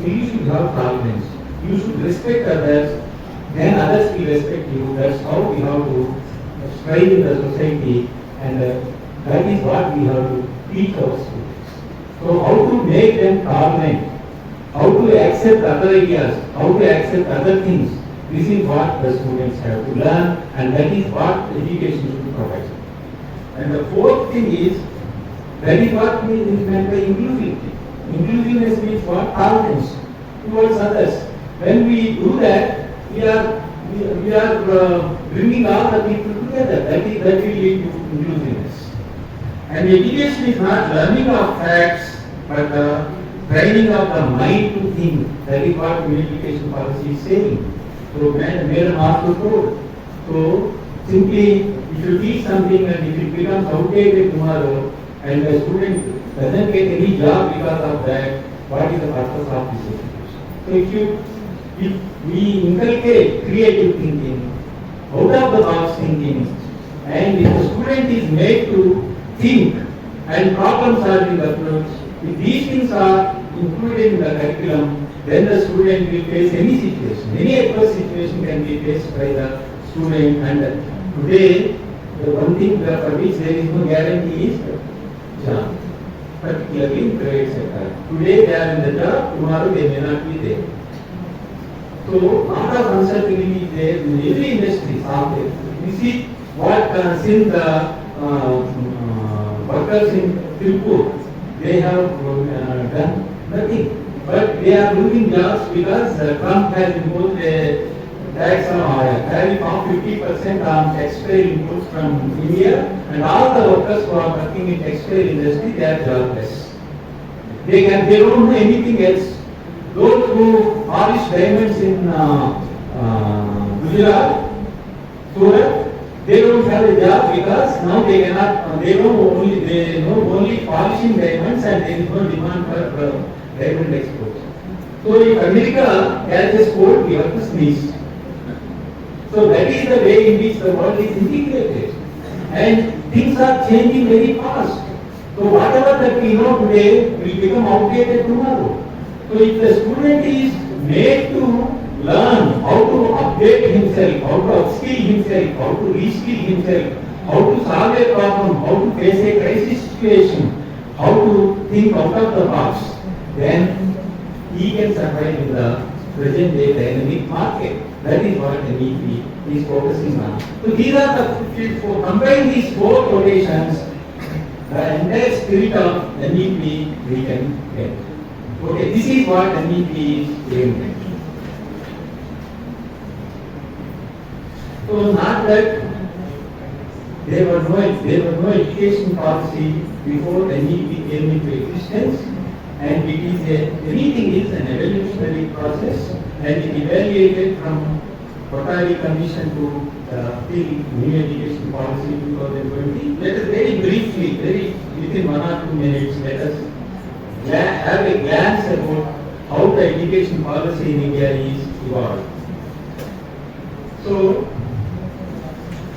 You should have tolerance. You should respect others. Then others will respect you. That's how we have to strive in the society, and that is what we have to teach our students. So how to make them tolerant, how to accept other ideas, how to accept other things. This is what the students have to learn, and that is what education should provide. And the fourth thing is, that is what is meant by inclusivity. Inclusiveness means what? Tolerance towards others. When we do that, we are bringing all the people together. That will lead to inclusiveness. And education is not learning of facts, but the training of the mind to think. That is what the education policy is saying. So, Madam also told. So, simply, if you teach something and if it becomes outdated tomorrow, and the student doesn't get any job because of that, what is the purpose of this education? So, if we inculcate creative thinking, out of the box thinking, and if the student is made to think and problem solving approach, if these things are included in the curriculum, then the student will face any situation. Any adverse situation can be faced by the student, and today the one thing for which there is no guarantee is job, particularly in private sector. Today they are in the job, tomorrow they may not be there. So, lot of uncertainty is there in every industry. You see what since the workers in Tirupur, they have done nothing. But they are losing jobs because Trump has imposed a tax on tariff of 50% on textile imports from India, and all the workers who are working in textile industry, they are jobless. They don't know anything else. Those who polish diamonds in Gujarat, Surat, they don't have a job because now they cannot. They know only polishing diamonds, and there is no demand for diamond exports. So if America catches cold, we have to sneeze. So that is the way in which the world is integrated, and things are changing very fast. So whatever that we know today will become outdated tomorrow. So if the student is made to learn how to update himself, how to upskill himself, how to reskill himself, how to solve a problem, how to face a crisis situation, how to think out of the box, then he can survive in the present day dynamic market. That is what NEP is focusing on. So these are the, combine these 4 quotations, the entire spirit of NEP we can get. Okay, this is what NEP is aimed at. So not that there was no education policy before NEP came into existence. and it is anything is an evolutionary process, and it evaluated from Kondapally Commission to the new education policy 2020. Let us very briefly, within 1 or 2 minutes, let us have a glance about how the education policy in India is evolved. So,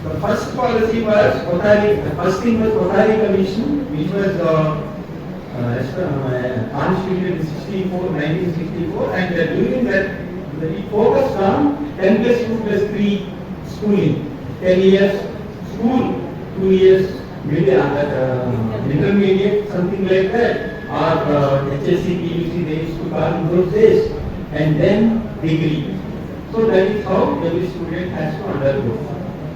the first policy was Kondapally, the first thing was Kondapally Commission, which was constituted in 1964, and during that, it focused on 10 plus 2 plus 3 schooling, 10 years school, 2 years intermediate, something like that, or HSC, PUC, they used to call in those days, and then degree. So that is how every student has to undergo.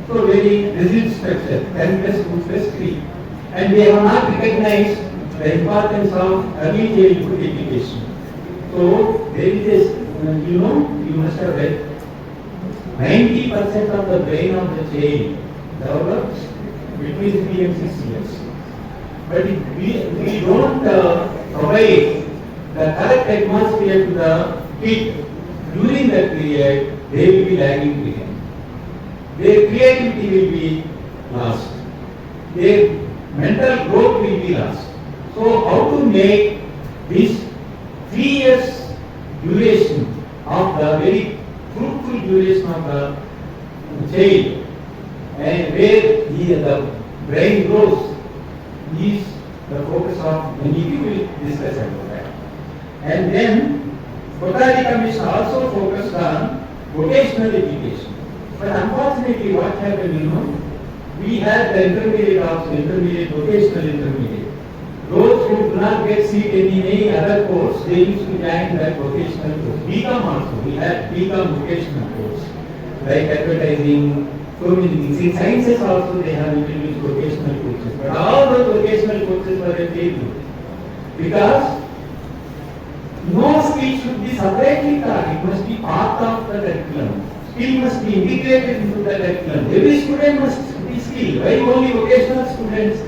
So very rigid structure, 10 plus 2 plus 3. And we have not recognized the importance of early childhood education. So there is this, you must have read, 90% of the brain of the child develops between 3 and 6 years. But if we don't provide the correct atmosphere to the kid during that period, they will be lagging behind. Their creativity will be lost. Their mental growth will be lost. So how to make this 3 years duration of the very fruitful duration of the child, and where the brain grows, is the focus of, and we will discuss about that. And then Kondapally Commission also focused on vocational education. But unfortunately what happened, we had the intermediate, vocational intermediate. Those who do not get seat in any other course, they used to join that vocational course. BCom also, we had BCom vocational course, like advertising, so many things. In sciences also they have introduced vocational courses. But all those vocational courses were a failure. Because no skill should be separately taught, it must be part of the curriculum. Skill must be integrated into the curriculum. Every student must be skilled. Why only vocational students?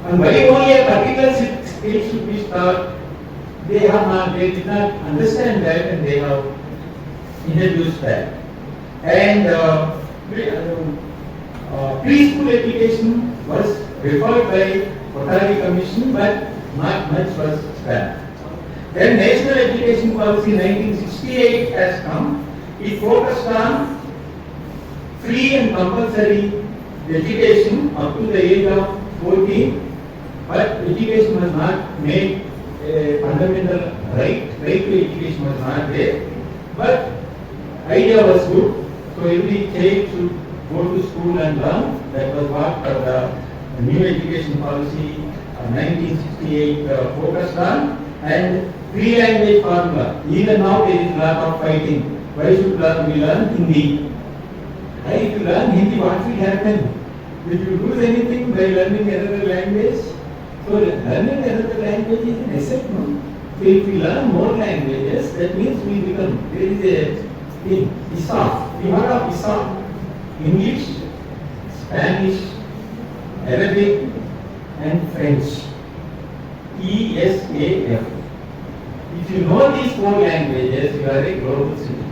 And why only a particular skill should be taught? They did not understand that, and they have introduced that. And preschool education was referred by Kondapally Commission, but not much was done. Then National Education Policy 1968 has come. It focused on free and compulsory education up to the age of 14. But education was not made a fundamental right. Right to education was not there. But idea was good. So every child should go to school and learn. That was what the new education policy 1968 focused on. And three language formula. Even now there is a lot of fighting. Why should we learn Hindi? If you learn Hindi, what will happen? Will you lose anything by learning another language? So learning another language is an asset, no? So if we learn more languages, that means we become, there is a thing, ISAF. We heard of ISAF? English, Spanish, Arabic and French. ESAF. If you know these 4 languages, you are a global citizen.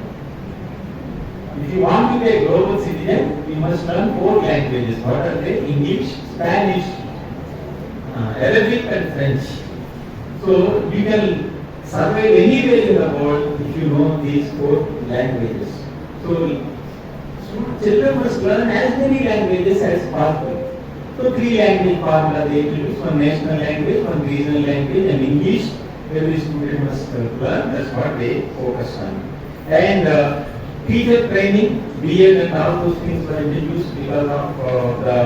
If you want to be a global citizen, you must learn 4 languages. What are they? English, Spanish, Arabic and French. So you can survive anywhere in the world if you know these 4 languages. So children must learn as many languages as possible. So 3 language formula they introduce, one national language, one regional language and English. Every student must learn, that's what they focus on. And teacher training, B.Ed and all those things were introduced because of the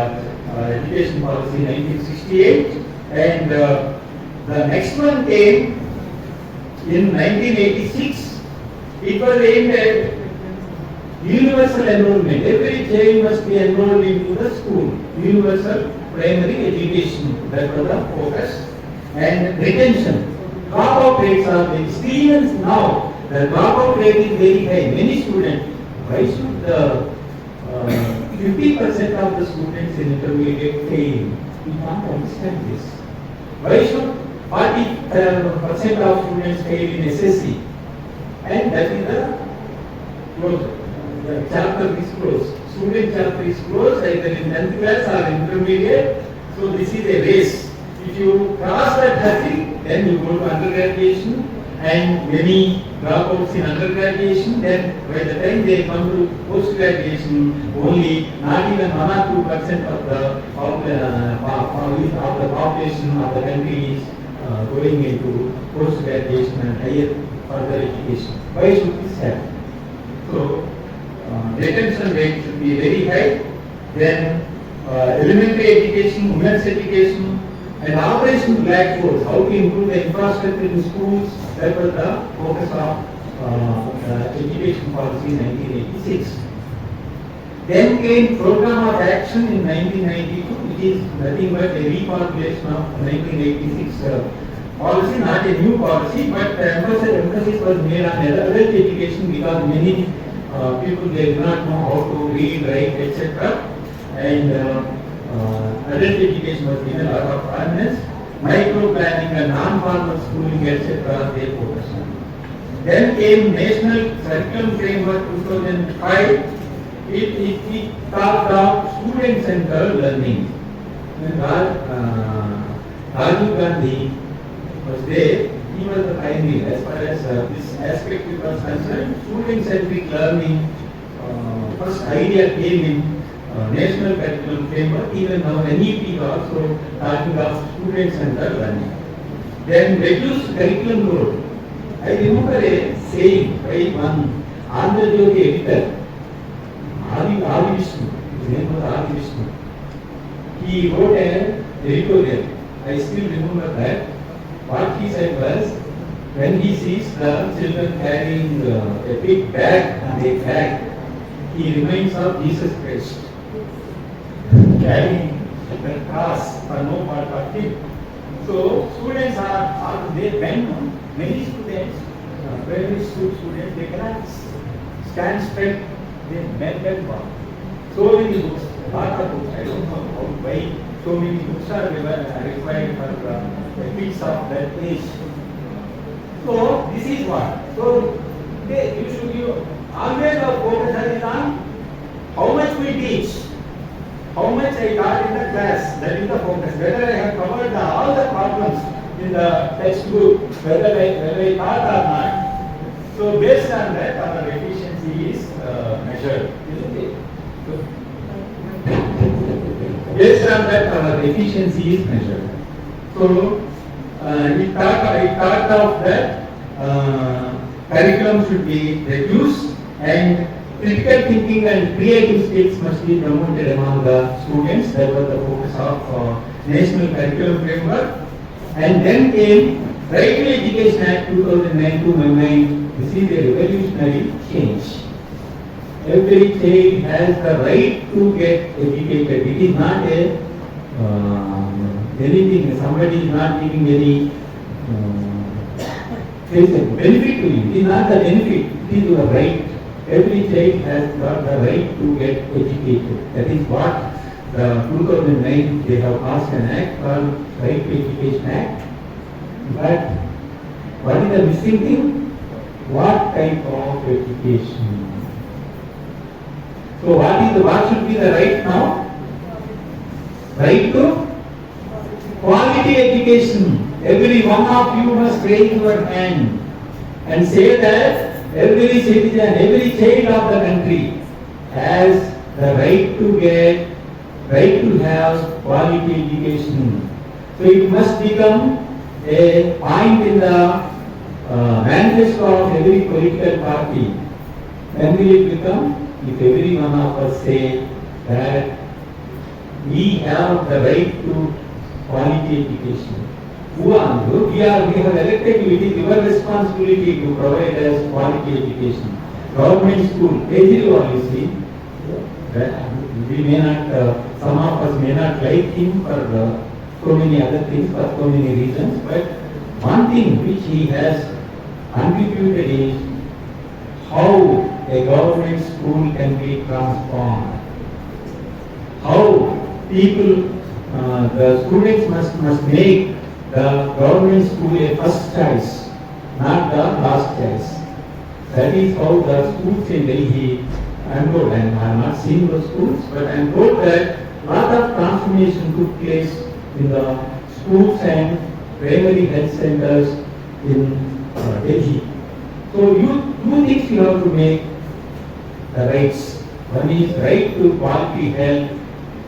education policy 1968. And the next one came in 1986. It was aimed at universal enrollment. Every child must be enrolled into the school. Universal primary education. That was the focus. And retention. Dropout rates are very, still now the dropout rate is very high. Many students, why should the 50% of the students in intermediate fail? We can't understand this. Why should 40% of students fail in SSC, and that is the closure. The chapter is closed. Student chapter is closed either in 10th class or intermediate. So this is a race. If you cross that 30, then you go to undergraduation, and many dropouts in undergraduation. Then by the time they come to post-graduation, only not even 1 or 2% of the population of the country is going into post-graduation and higher further education. Why should this happen? So, retention rate should be very high. Then, elementary education, women's education, and Operation Black Holes, how to improve the infrastructure in schools, that was the focus of education policy in 1986. Then came Program of Action in 1992, which is nothing but a reformulation of 1986 policy, not a new policy, but emphasis was made on adult education because many people they do not know how to read, write, etc. And adult education was given a lot of prominence. Micro planning and non-formal schooling, etc. they focused on. Then came National Curriculum Framework 2005. It talked of student-centered learning. When Rajiv Gandhi was there, he was the pioneer as far as this aspect was concerned. Student-centric learning, first idea came in National Curriculum Framework. Even now NEP is also talking of student-centered learning. Then reduced curriculum load. I remember a saying by one Andhra Jyoti editor, Adi Vishnu, his name was Adi Vishnu. He wrote an editorial. I still remember that. What he said was, when he sees the children carrying a big bag on their back, he reminds of Jesus Christ carrying the cross for no part of him. So students are they bend. Many students, primary school students, they cannot stand straight. They bend and walk. So many books, lot of books. I don't know how, why so many books are required for a piece of that age. So this is what. So you should always focus on how much we teach, how much I taught in the class. That is the focus. Whether I have covered all the problems in the textbook, whether I taught or not. So based on that, our efficiency is measured, isn't it? So, based on that, our efficiency is measured. So it thought of that curriculum should be reduced and critical thinking and creative skills must be promoted among the students. That was the focus of National Curriculum Framework. And then came Right to Education Act 2009 to my mind. This is a revolutionary change. Every child has the right to get educated. It is not a anything. Somebody is not giving any benefit to you. It is not the benefit. It is your right. Every child has got the right to get educated. That is what the 2009 they have passed an act called Right to Education Act. But what is the missing thing? What type of education? So what should be the right now? Right to quality education. Every one of you must raise your hand and say that every citizen, every child of the country has the right to have quality education. So it must become a point in the manifesto of every political party. When will it become? If every one of us say that we have the right to quality education. We have elected you, it is your responsibility to provide us quality education. Government school, Kejriwal, you see, that we may not, some of us may not like him for so many other things, for so many reasons, but one thing which he has contributed is how a government school can be transformed. How people, the students must make the government school a first choice, not the last choice. That is how the schools in Delhi, I am told, and I have not seen those schools, but I am told that lot of transformation took place in the schools and primary health centers in Delhi. So two things you have to make the rights. One is right to quality health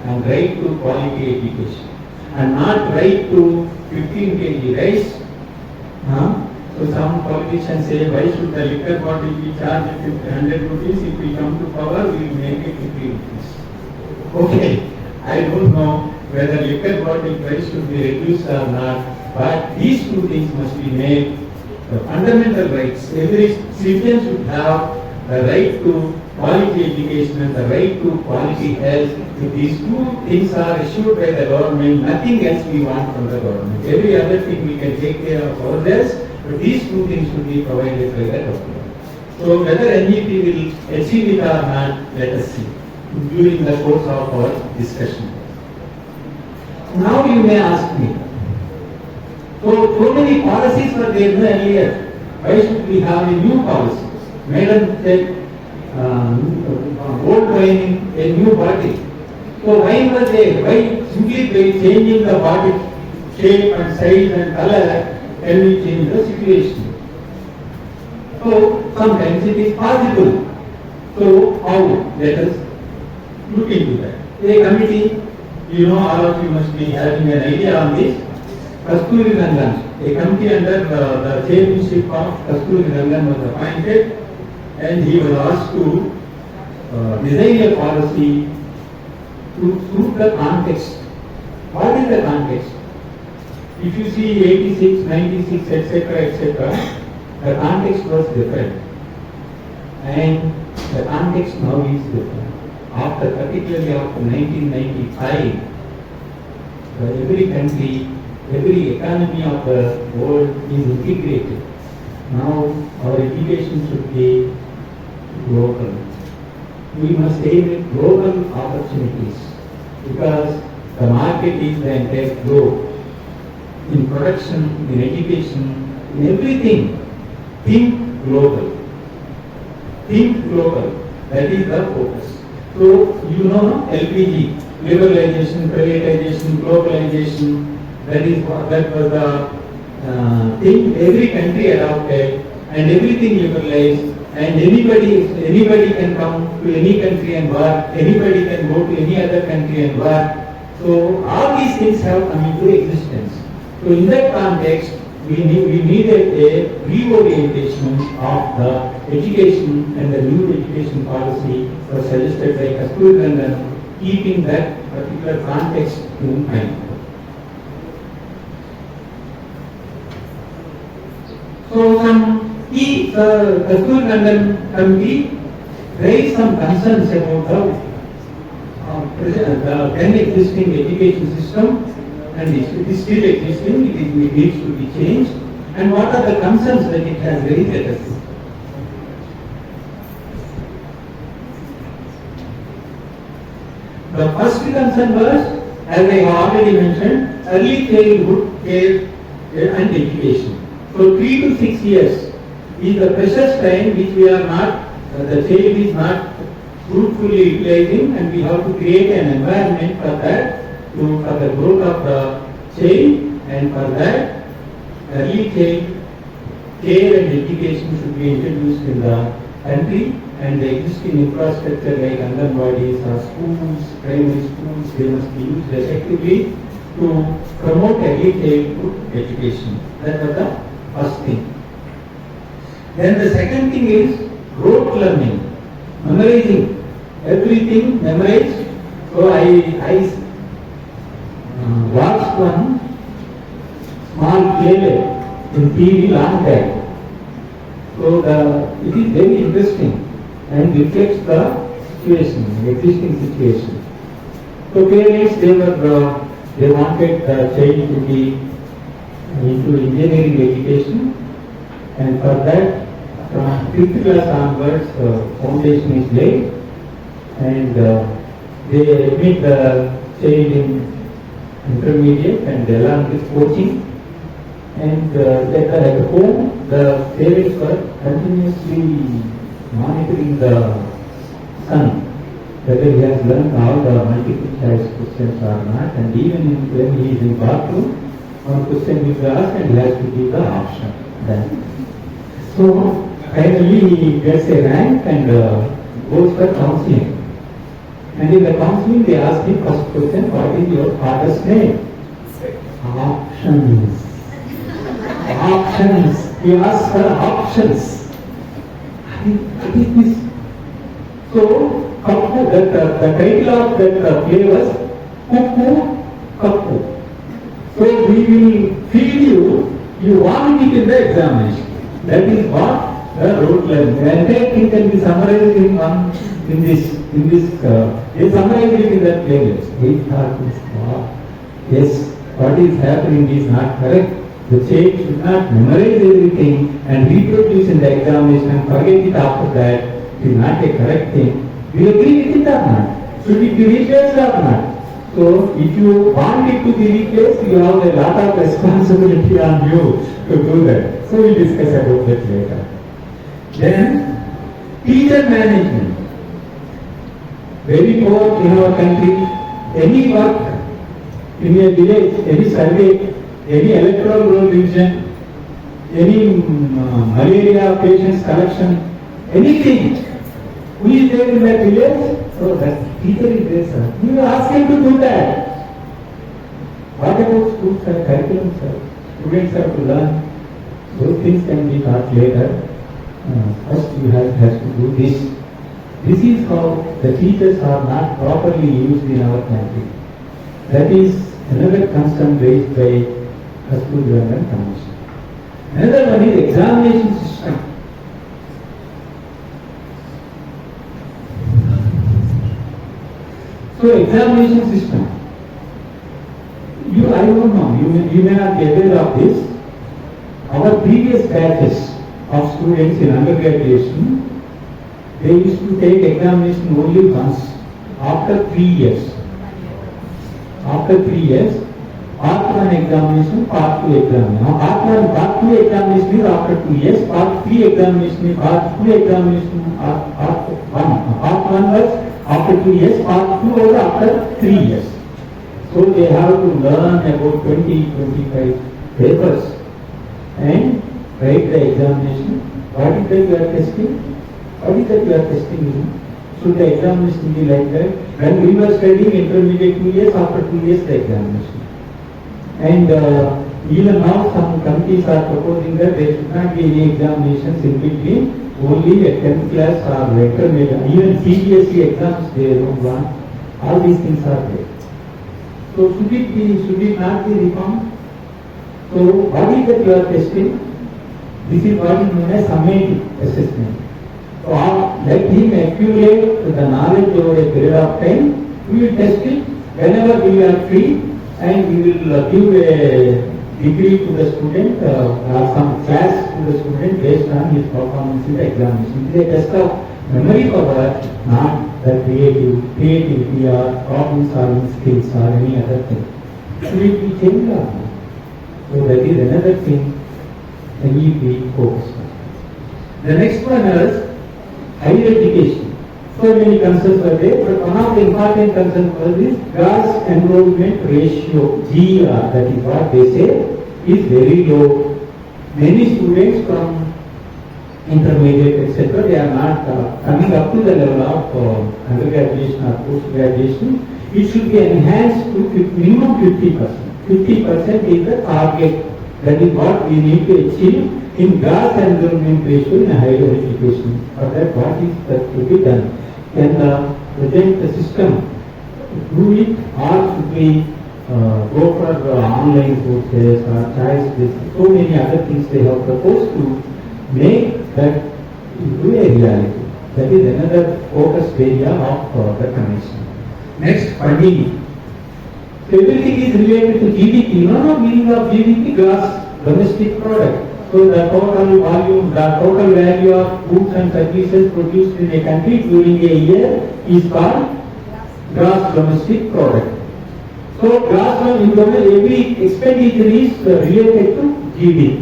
and right to quality education, and not right to 15 kg rice. So some politicians say, why should the liquor bottle be charged 100 rupees? If we come to power, we will make it 50 rupees. Okay, I don't know whether liquor bottle price should be reduced or not, but these two things must be made the fundamental rights. Every citizen should have the right to quality education and the right to quality health. If these two things are assured by the government, nothing else we want from the government. Every other thing we can take care of ourselves, but these two things should be provided by the government. So whether NEP will achieve it or not, let us see during the course of our discussion. Now you may ask me, so many policies were there earlier. Why should we have a new policy? Madam said, old wine, a new bottle. So wine was there. Why simply by changing the bottle shape and size and color can we change the situation? So sometimes it is possible. So how? Let us look into that. A committee, all of you must be having an idea on this. Kasturirangan, a committee under the chairmanship of Kasturirangan was appointed, and he was asked to design a policy to suit the context. What is the context? If you see 86, 96, etc., the context was different, and the context now is different. Particularly after 1995, every country, every economy of the world is integrated. Now our education should be global. We must aim at global opportunities because the market is the entire globe. In production, in education, in everything, think global. Think global. That is the focus. So, LPG, liberalization, privatization, globalization, that was the thing every country adopted, and everything liberalized, and anybody can come to any country and work, anybody can go to any other country and work. So all these things have come into existence. So in that context, we needed a reorientation of the education, and the new education policy was suggested by Kasturirangan, keeping that particular context in mind. So some key Kasturirangan committee raised some concerns about the then existing education system, and it is still existing, it needs to be changed, and what are the concerns that it has raised at us. The first concern was, as I already mentioned, early childhood care and education. So 3 to 6 years is the precious time which we are not, the child is not fruitfully utilizing, and we have to create an environment for that, for the growth of the child, and for that early child care and education should be introduced in the country, and the existing infrastructure like Anganwadis or schools, primary schools, they must be used effectively to promote early childhood education. That was the first thing. Then the second thing is rote learning, memorizing, everything memorized. So I watched one small play in TV long back. So it is very interesting and reflects the situation, the existing situation. So parents, they wanted the child to be into engineering education, and for that from 5th class onwards foundation is laid, and they admit the child in intermediate and along with coaching, And at home, the parents were continuously monitoring the son, whether he has learned all the multiple choice questions or not. And even when he is in bathroom, one question will be asked and he has to give the option. Then. So finally he gets a rank and goes for counseling. And in the counseling they ask him first question, what is your father's name? Options. Options. He asks for options. What is this? So the title of that play was Cuckoo Cuckoo. So we will feed you, you vomit it in the examination. That is what the rote learning. The entire thing can be summarized in this. They summarize it in that playlist. We thought this, wow, yes, what is happening is not correct. The child should not memorize everything and reproduce in the examination and forget it after that. It is not a correct thing. Do you agree with it or not? Should it be replaced or not? So, if you want it to be replaced, you have a lot of responsibility on you to do that. So, we'll discuss about that later. Then, teacher management. Very poor in our country. Any work in a village, any survey, any electoral roll division, any malaria patients collection, anything. Who is there in that village? So that teacher is there, sir. You ask him to do that. What about schools and curriculum, sir? Students have to learn. Those things can be taught later. First you have to do this. This is how the teachers are not properly used in our country. That is another concern raised by the School Development Commission. Another one is examination system. So examination system. I don't know, you may not be aware of this. Our previous batches of students in undergraduation, they used to take examination only once, after 3 years. After 3 years, part 1 examination, part 2 examination. Now part 2 examination is after 2 years, part 3 examination is part 2 examination, part 1. Part 1 was after 2 years, part 2 was after 3 years. So they have to learn about 20-25 papers and write the examination. What is that you are testing? What is that you are testing? Should the examination be like that? When we were studying intermediate 2 years, after 2 years the examination. And even now some committees are proposing that there should not be any examinations in between, only at 10th class or intermediate. Even CBSE exams they don't want. All these things are there. So should it not be reformed? So what is that you are testing? This is what is known as summative assessment. So let him accumulate the knowledge over a period of time. We will test it whenever we are free, and we will give a degree to the student or some class to the student based on his performance in the examination. It is a test of memory power, not the creativity or problem solving skills or any other thing. Should it be changed or not? So that is another thing that we focus on. The next one is higher education. So many concerns were there, but one of the important concerns was this gross enrollment ratio, GER, that is what they say, is very low. Many students from intermediate, etc., they are not coming up to the level of undergraduation or post-graduation. It should be enhanced to minimum 50%. 50% is the target. That is what we need to achieve in gross enrollment ratio in higher education. For that, what is that to be done? Can the present system do it, or should we go for online courses or choice? So many other things they have proposed to make that into a reality. That is another focus area of the commission. Next, funding. So everything is related to GDP. You know the meaning of GDP, gross domestic product. So the total volume, the total value of goods and services produced in a country during a year is called gross domestic product. So gross every expenditure is related to GDP.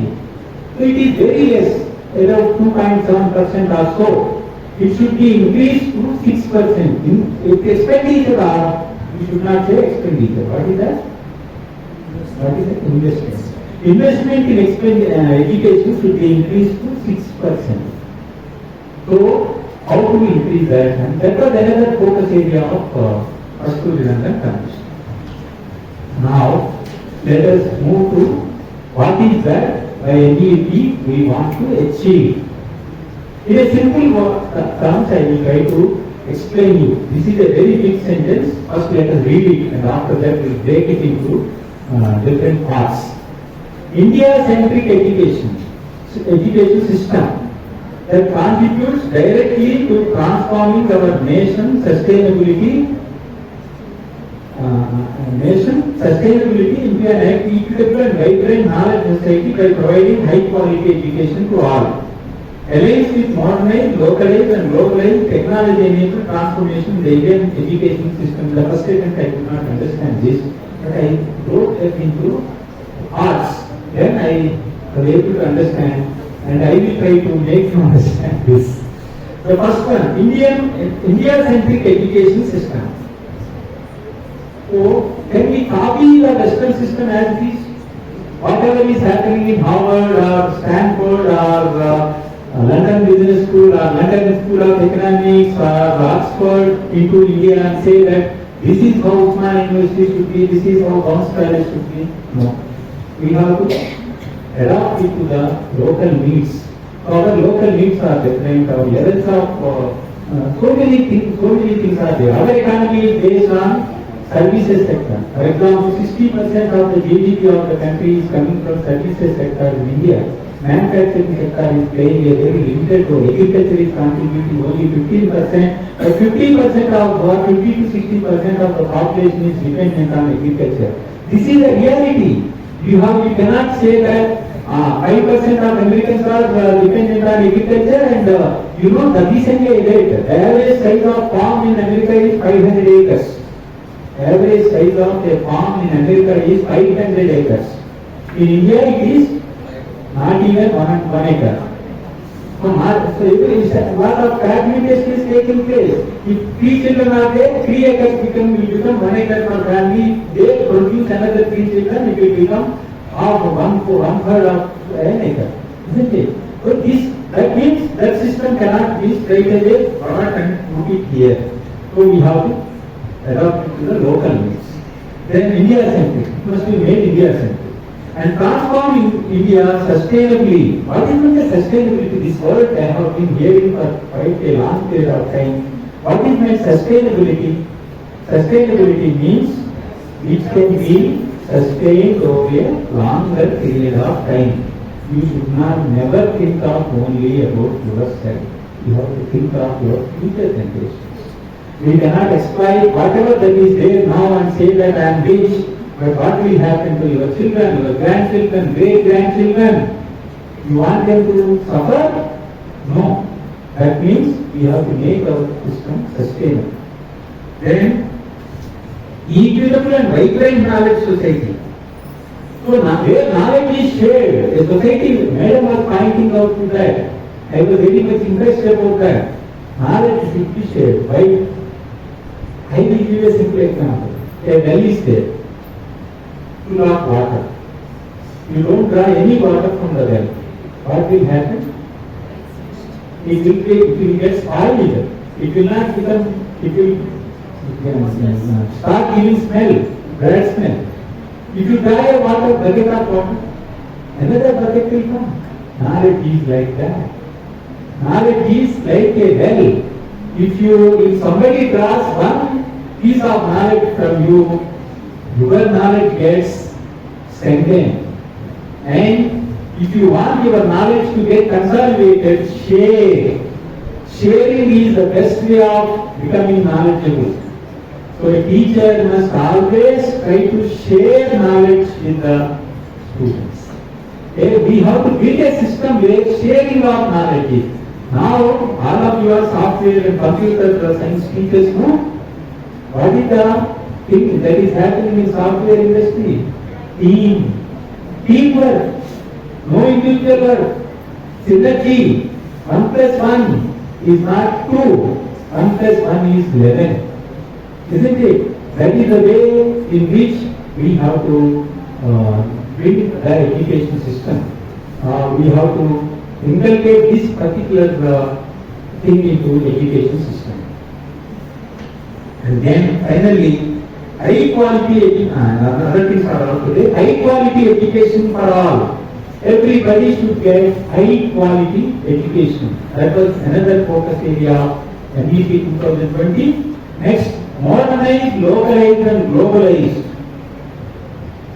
So it is very less, around 2.7% or so. It should be increased to 6%. If expenditure are, we should not say expenditure. What is that? What is that? Investment. Investment in education should be increased to 6%. So, how to increase that? And that was another focus area of Vivekananda Commission. Now, let us move to what is that by NEP we want to achieve. In a simple terms, I will try to explain you. This is a very big sentence. First, let us read it, and after that, we will break it into different parts. India-centric education system that contributes directly to transforming our nation's sustainability into an equitable and vibrant knowledge society by providing high quality education to all. Aligns with modernized, localized and globalized technology-enabled transformation in the Indian education system. The first statement I could not understand this, but I wrote it into arts. Then I was able to understand, and I will try to make you understand this. The first one, India-centric education system. So, can we copy the Western system as it is? Whatever is happening in Harvard or Stanford or London Business School or London School of Economics or Oxford into India and say that this is how Osmania University should be, this is how Bhavans College should be. No. We have to adapt it to the local needs. Our local needs are different, our levels of so many things are there. Our economy is based on services sector. For example, 60% of the GDP of the country is coming from services sector in India. Manufacturing sector is playing a very limited role. Agriculture is contributing only 15%. But 50% of 50 to 60% of the population is dependent on agriculture. This is a reality. You cannot say that 5% of Americans are dependent on agriculture, and the recently I read, the average size of farm in America is 500 acres. Average size of a farm in America is 500 acres. In India it is not even 1 acre. So a lot of fragmentation is taking place. If 3 children are there, 3 acres will become 1 acre per family. They produce another 3 children, it will become one third of an acre. Isn't it? So that means that system cannot be straight away brought and put it here. So we have to adapt it to the local needs. Then India-centric. It must be made India-centric. And transform India sustainably. What is meant by sustainability? This word I have been hearing for quite a long period of time. What is meant sustainability? Sustainability means it can be sustained over a longer period of time. You should not never think of only about yourself. You have to think of your future generations. We cannot exploit whatever that is there now and say that I am rich. But what will happen to your children, your grandchildren, great-grandchildren? You want them to suffer? No. That means we have to make our system sustainable. Then, equitable and vibrant knowledge society. So, where knowledge is shared, a society, Madam was pointing out to that. I was very much impressed about that. Knowledge should be shared. Why? I will give a simple example. A well is there. Full of water. You don't draw any water from the well. What will happen? It will get spoiled. It will not become, it will start giving smell, bad smell. If you dry a bucket of water, another bucket will come. Knowledge is like that. Knowledge is like a well. If somebody draws one piece of knowledge from you, your knowledge gets strengthened. And if you want your knowledge to get consolidated, share. Sharing is the best way of becoming knowledgeable. So a teacher must always try to share knowledge with the students. We have to build a system where sharing of knowledge is. Now, all of you are software and computer science teachers, no? What is the thing that is happening in software industry? Teamwork. No individual work. Synergy. 1 plus 1 is not 2. 1 plus 1 is 11. Isn't it? That is the way in which we have to build the education system. We have to inculcate this particular thing into education system. And then finally, high quality, other things are all today, high quality education for all. Everybody should get high quality education. That was another focus area of MBP 2020. Next, modernize, localize and globalize.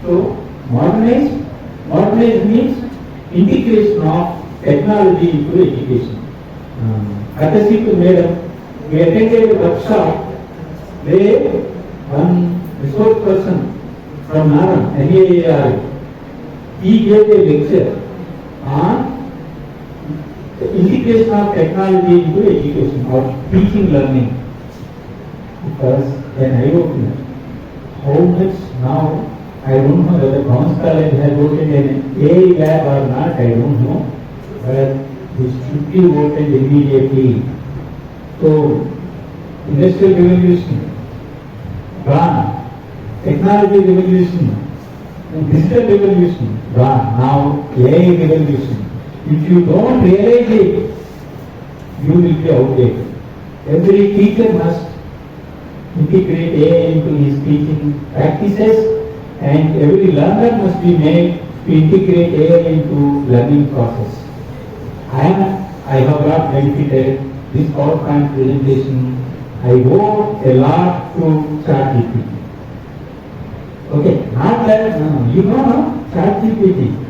So, modernize means integration of technology into education. Courtesy to Madam, we attended a workshop where one resource person from NARAM, NAAR, he gave a lecture on the integration of technology into education or teaching learning. Because an eye-opener, how much now, I don't know whether Bhavans College has voted an AI lab or not, I don't know, but this should be voted immediately. So, industrial revolution, gone, technology revolution, and digital revolution, gone, now AI revolution. If you don't realize it, you will be outdated. Every teacher must integrate AI into his teaching practices, and every learner must be made to integrate AI into learning process. I have not benefited this PowerPoint presentation. I owe a lot to ChatGPT. Okay, not that, you know ChatGPT.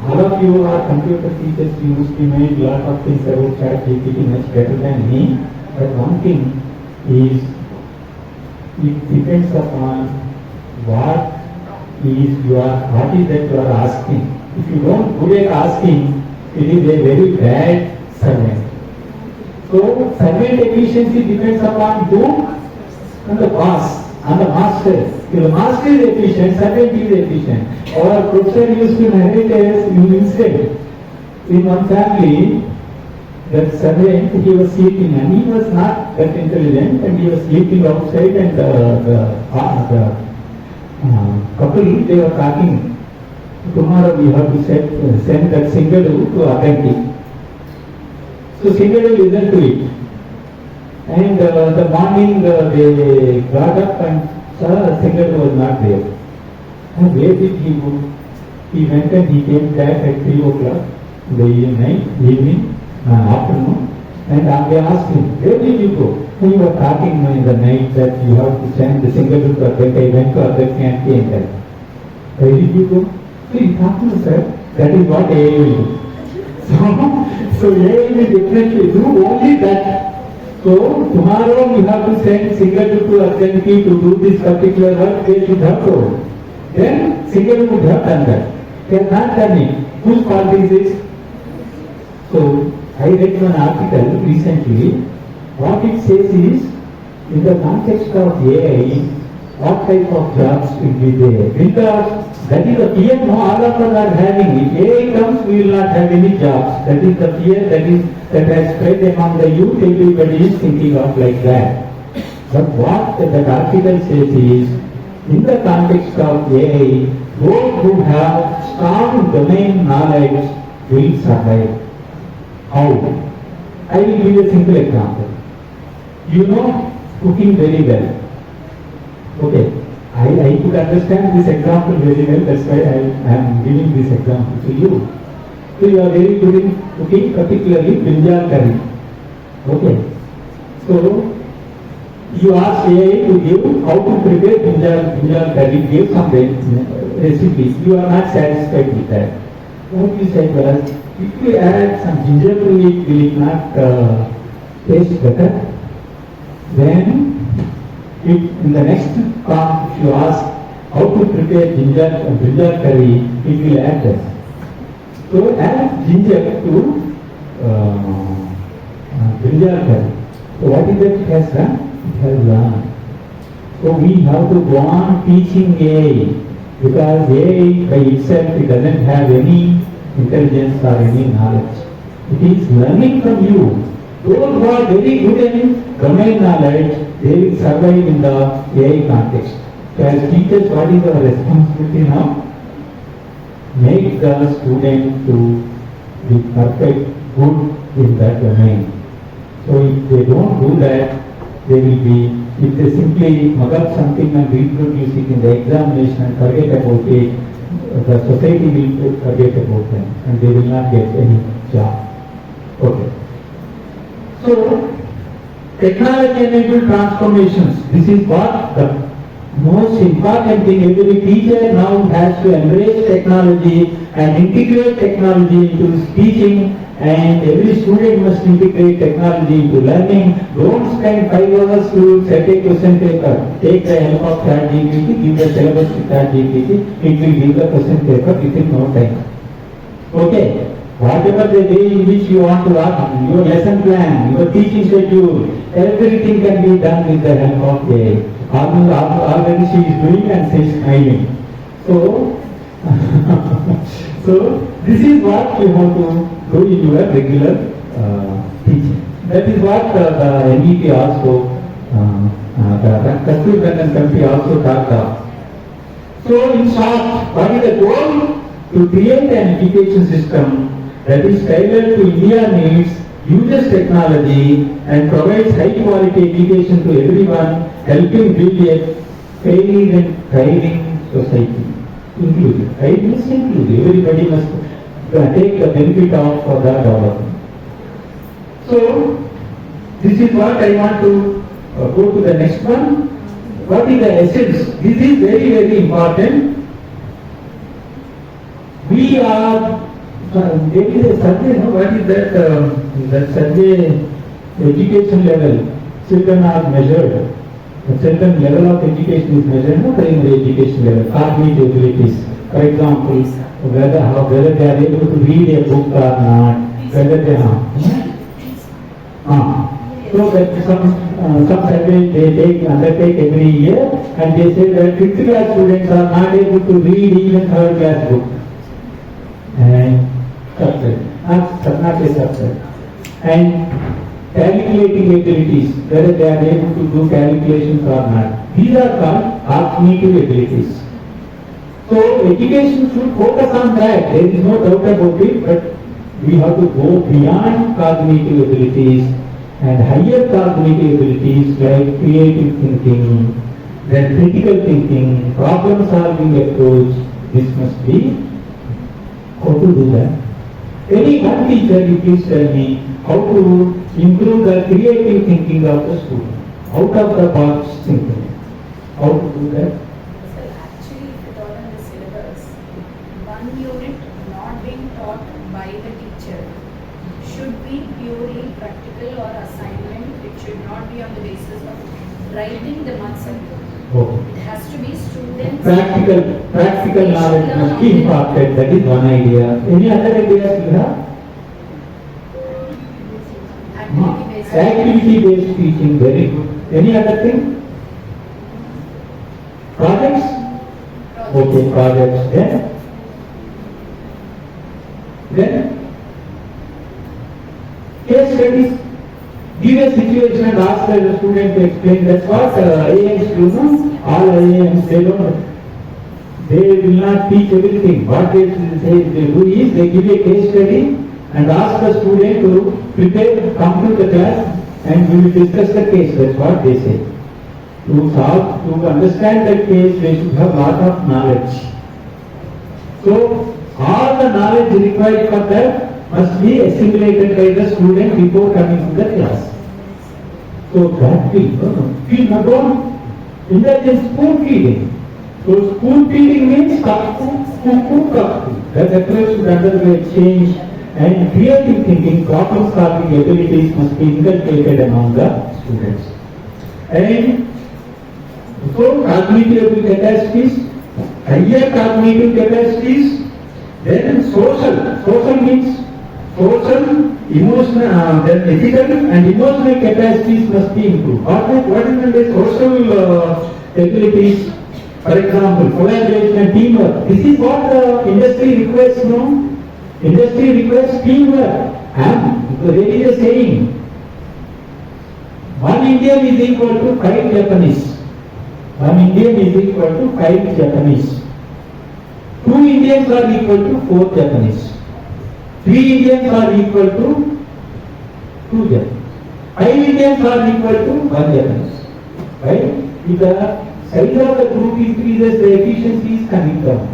All of you are computer teachers, you must be made a lot of things about ChatGPT much better than me. But one thing is, it depends upon what is that you are asking. If you don't good at asking, it is a very bad servant. So servant efficiency depends upon whom? On the boss, on the master. If the master is efficient, servant is efficient. Our professor used to narrate an incident. In one family, that servant, he was sleeping and he was not that intelligent and he was sleeping outside, and the couple, they were talking, tomorrow we have to send that Singadu to Agandi. So Singadu listened to it. And the morning they got up and saw Singadu was not there. And where did he go? He went and he came back at 3 o'clock in the evening, afternoon. And they asked him, where did you go? We were talking in the night that you have to send the Singadu to Agandi. I went to Agandi and came back. Where did you go? So he thought to himself, that is what AI will do. So AI will definitely do only that. So tomorrow we have to send Singadu to Agandi to do this particular work, they should have told. Then Singadu would have done that. They have not done it. Whose fault is this? So I read one article recently. What it says is, in the context of AI, what type of jobs will be there? Because that is the fear no all of us are having. If AI comes, we will not have any jobs. That is the fear that has spread among the youth. Everybody is thinking of like that. But what that article says is, in the context of AI, those who have strong domain knowledge will survive. How? I will give you a simple example. You know cooking very well. Okay, I could understand this example very well, that's why I am giving this example to you. So you are very good in cooking, particularly brinjal curry. Okay, so you ask AI to give how to prepare brinjal curry, give some recipe. You are not satisfied with that. What you said was, if you add some ginger to it, will it not taste better? Then, if in the next prompt, if you ask how to prepare brinjal curry, it will add that. So add ginger to brinjal curry. So what is that it has done? It has learned. So we have to go on teaching AI, because AI by itself, it doesn't have any intelligence or any knowledge. It is learning from you. Those who are very good in domain knowledge, they will survive in the AI context. So as teachers, what is our responsibility now? Make the student to be perfect, good in that domain. So if they don't do that, they will be, if they simply mug up something and reproduce it in the examination and forget about it, the society will forget about them and they will not get any job. Okay. So, technology-enabled transformations. This is what the most important thing. Every teacher now has to embrace technology and integrate technology into his teaching, and every student must integrate technology into learning. Don't spend 5 hours to set a question paper. Take the help of ChatGPT, give the syllabus to ChatGPT, it will give the question paper within no time. Okay. Whatever the way in which you want to work, your lesson plan, your teaching schedule, everything can be done with the help of AI. Already she is doing and she is smiling. So, so this is what you have to do in your regular teaching. That is what the NEP also, the Kasturi Committee also talked of. So in short, what is the goal? To create an education system that is tailored to India needs, uses technology and provides high quality education to everyone, helping build a fair and thriving society. Inclusive. Right? It's inclusive. Everybody must take the benefit of the development. So, this is what I want to go to the next one. What is the essence? This is very, very important. We are, there is a survey, no? What is that survey, education level, children are measured. A certain level of education is measured, no primary education level, cognitive abilities. For example, whether they are able to read a book or not, whether they are. So that some survey they undertake every year, and they say that 5th class students are not able to read even 3rd class book. And not a subset. And calculating abilities, whether they are able to do calculations or not. These are called cognitive abilities. So education should focus on that. There is no doubt about it, but we have to go beyond cognitive abilities and higher cognitive abilities like creative thinking, then critical thinking, problem solving approach. This must be how to do that. Any one teacher, you please tell me how to improve the creative thinking of the student, out of the box thinking. How to do that? So actually, if at all in the syllabus, one unit not being taught by the teacher should be purely practical or assignment. It should not be on the basis of writing the muscle. Okay. It has to be students. Practical knowledge must be imparted. That is one idea. Any other ideas you have? Activity-based. Activity-based teaching, very good. Any other thing? Projects? Okay, projects. Then case studies. Give a situation and ask the student to explain. That's what AIMs do. No? All AIMs, they will not teach everything. What they do is they give a case study and ask the student to prepare, come to the class and we will discuss the case. That's what they say. To understand the case, they should have lot of knowledge. So, all the knowledge required for that must be assimilated by the student before coming to the class. So that will feed not on intelligence spoon feeding. So spoon feeding means cup to cup. That approach should undergo a change, and creative thinking, problem solving abilities must be inculcated among the students. And so cognitive capacities, higher cognitive capacities, then social means social, emotional, then ethical and emotional capacities must be improved. What is meant by social abilities? For example, collaboration and teamwork. This is what the industry requires now. Industry requires teamwork. And there is a saying, one Indian is equal to 5 Japanese. One Indian is equal to 5 Japanese. 2 Indians are equal to 4 Japanese. 3 Indians are equal to 2 Japanese. 5 Indians are equal to 1 Japanese. Right? If the size of the group increases, the efficiency is coming down.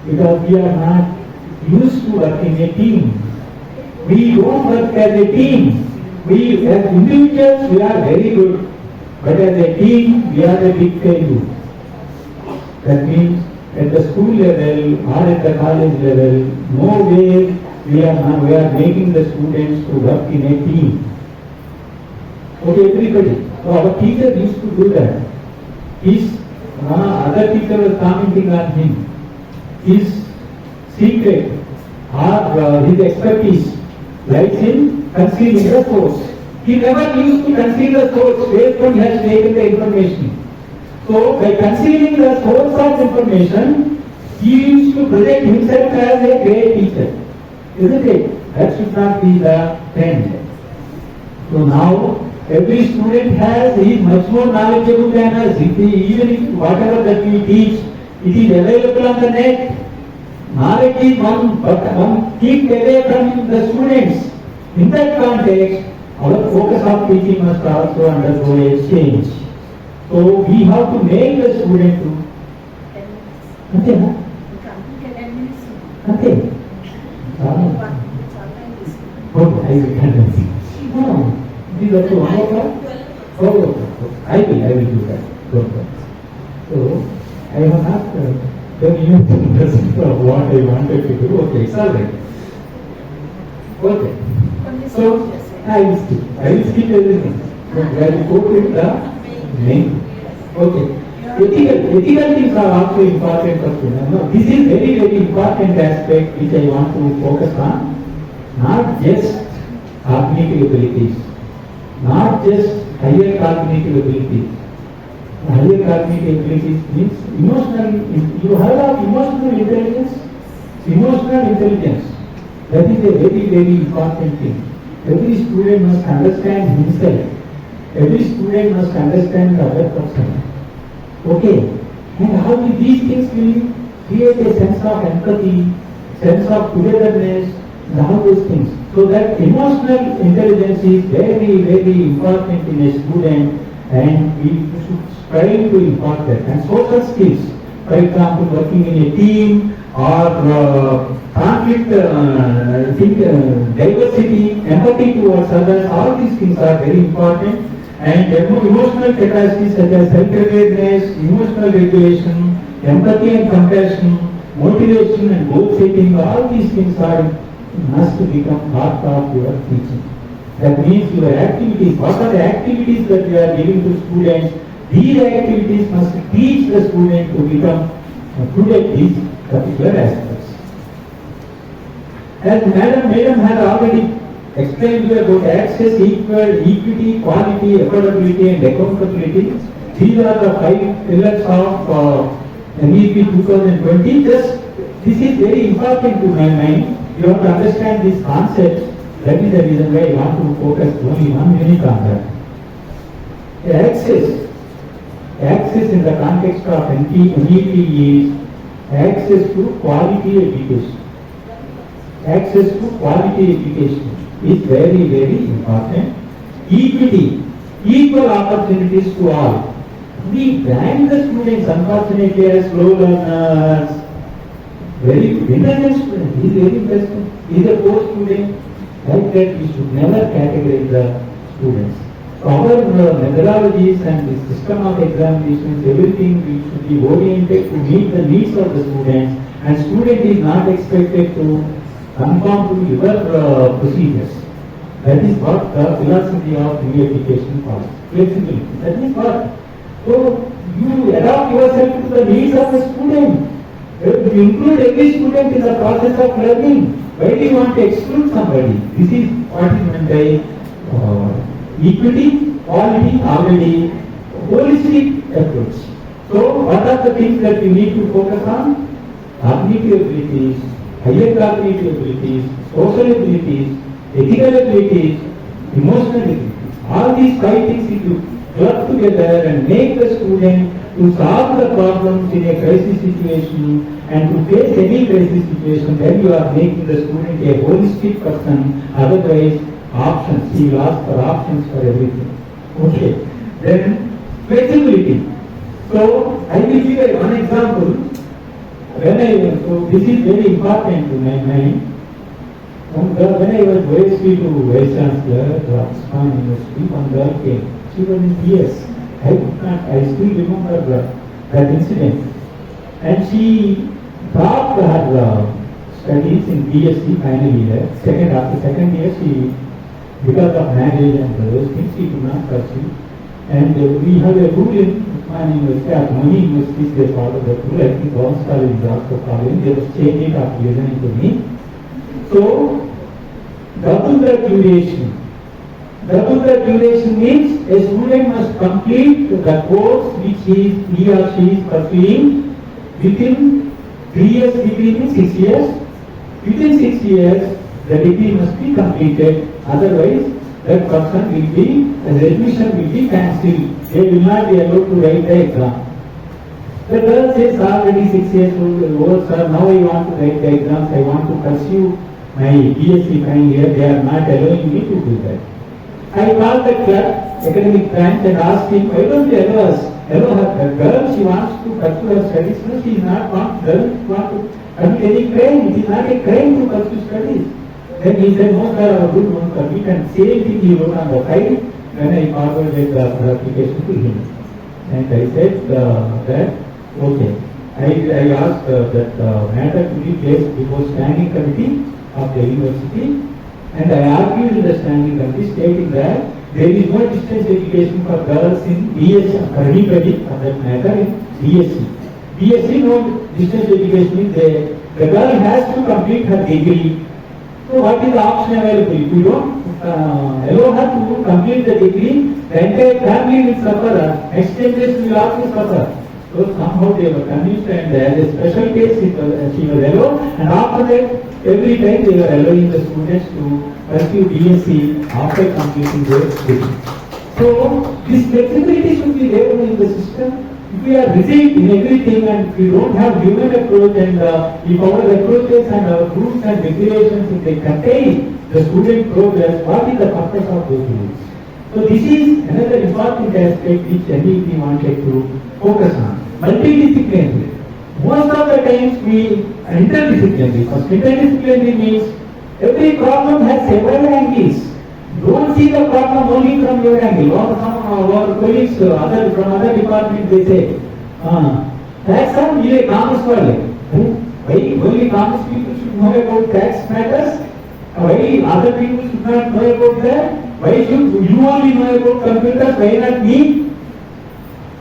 Because we are not used to work in a team. We don't work as a team. We as individuals we are very good, but as a team we are a big failure. That means at the school level or at the college level, nowhere we are making the students to work in a team. Okay, everybody. So our teacher used to do that. Other teacher was commenting on him. His secret or his expertise lies in concealing the source. He never used to conceal the source where from he has taken the information. So by concealing the source of information, he used to present himself as a great teacher. Isn't it? That should not be the trend. So now every student is much more knowledgeable than us. Even if whatever that we teach, it is available on the net. Knowledge is one, but one keep away from the students. In that context, our focus of teaching must also undergo a change. So we have to make the student to. Okay, no? Okay. Okay, I will continue. No, these are two. I will do that. So I have not done anything of what I wanted to do. Okay, it's all right. Okay. So I will skip everything. I will go to the main. Okay. Ethical things are also important for students. No, this is very, very important aspect which I want to focus on. Not just cognitive abilities, not just higher cognitive abilities. Higher cognitive abilities means emotional. You have emotional intelligence. Emotional intelligence. That is a very, very important thing. Every student must understand himself. Every student must understand the other person. Okay. And how these things will create a sense of empathy, sense of togetherness, and all those things. So that emotional intelligence is very, very important in a student, and we should strive to impart that. And social skills, for example, working in a team or conflict, diversity, empathy towards others, all these things are very important. And emotional capacities such as self-awareness, emotional regulation, empathy and compassion, motivation and goal setting, all these things must become part of your teaching. That means your activities, what are the activities that you are giving to students? These activities must teach the student to become good at these particular aspects. As Madam had already explained to you about access, equity, quality, affordability and accountability. These are the 5 pillars of NEP 2020. This is very important to my mind. You have to understand these concepts. That is the reason why I want to focus only 1 minute on that. Access in the context of NEP is access to quality education. Access to quality education is very, very important. Equity, equal opportunities to all. We brand the students unfortunately as slow learners. Very intelligent student, he is very interesting. He is a poor student. Like that, we should never categorize the students. Our methodologies and the system of examinations, everything we should be oriented to meet the needs of the students, and student is not expected to conform to your procedures. That is what the philosophy of new education calls flexibility. That is what. So you adapt yourself to the needs of the student. You include every student in the process of learning. Why do you want to exclude somebody? This is what is meant by equity, quality, already holistic approach. So what are the things that you need to focus on? Cognitive abilities, higher cognitive abilities, social abilities, ethical abilities, emotional abilities. All these five things if you club together and make the student to solve the problems in a crisis situation and to face any crisis situation, then you are making the student a holistic person. Otherwise, options, he will ask for options for everything. Okay. Then, flexibility. So, I will give you one example. So this is very important to my mind. When I was VC to Vice Chancellor at Osmania University, one girl came. She was in PS. I still remember that incident. And she dropped her studies in BSc final year. After second year, she, because of marriage and those things, she could not pursue. And we have a rule in Osmania University, at many universities they follow the rule. I think Bhavans College is also following. They was changing after listening to me. So, double the duration. Double the duration means a student must complete the course which he or she is pursuing within 3 years degree means 6 years. Within 6 years, the degree must be completed. Otherwise, that person will be, the admission will be cancelled. They will not be allowed to write the exam. The girl says already 6 years old, sir, now I want to write the exams, I want to pursue my BSc final year, they are not allowing me to do that. I called the clerk, academic branch and asked him, why don't they allow us? Allow her, the girl, she wants to pursue her studies, no, she is not doesn't want to commit any crime, it is not a crime to pursue studies. Then he said, no sir, our group won't commit, and same thing he wrote on the file when I forwarded the application to him. And I said that, okay, I asked that matter to be placed before standing committee of the university, and I argued in the standing committee stating that there is no distance education for girls in BSc, for anybody for that matter in BSc. BSc no distance education means the girl has to complete her degree. So what is the option available? If you don't allow her to complete the degree, the entire family will suffer. Next generation will also suffer. So somehow they were convinced, and as a special case she was allowed, and after that every time they were allowing the students to pursue BSc after completing their degree. So this flexibility should be there in the system. If we are rigid in everything and we don't have human approach, and if our approaches and our rules and regulations, if they contain the student progress, what is the purpose of those rules? So this is another important aspect which NEP wanted to focus on. Multidisciplinary. Most of the times we are interdisciplinary. Because interdisciplinary means every problem has several angles. Don't see the problem only from your angle. Or some our colleagues from other departments they say, tax some ये commerce वाले. Why only commerce people should know about tax matters? Why other people should not know about that? Why should you only know about computers? Why not me?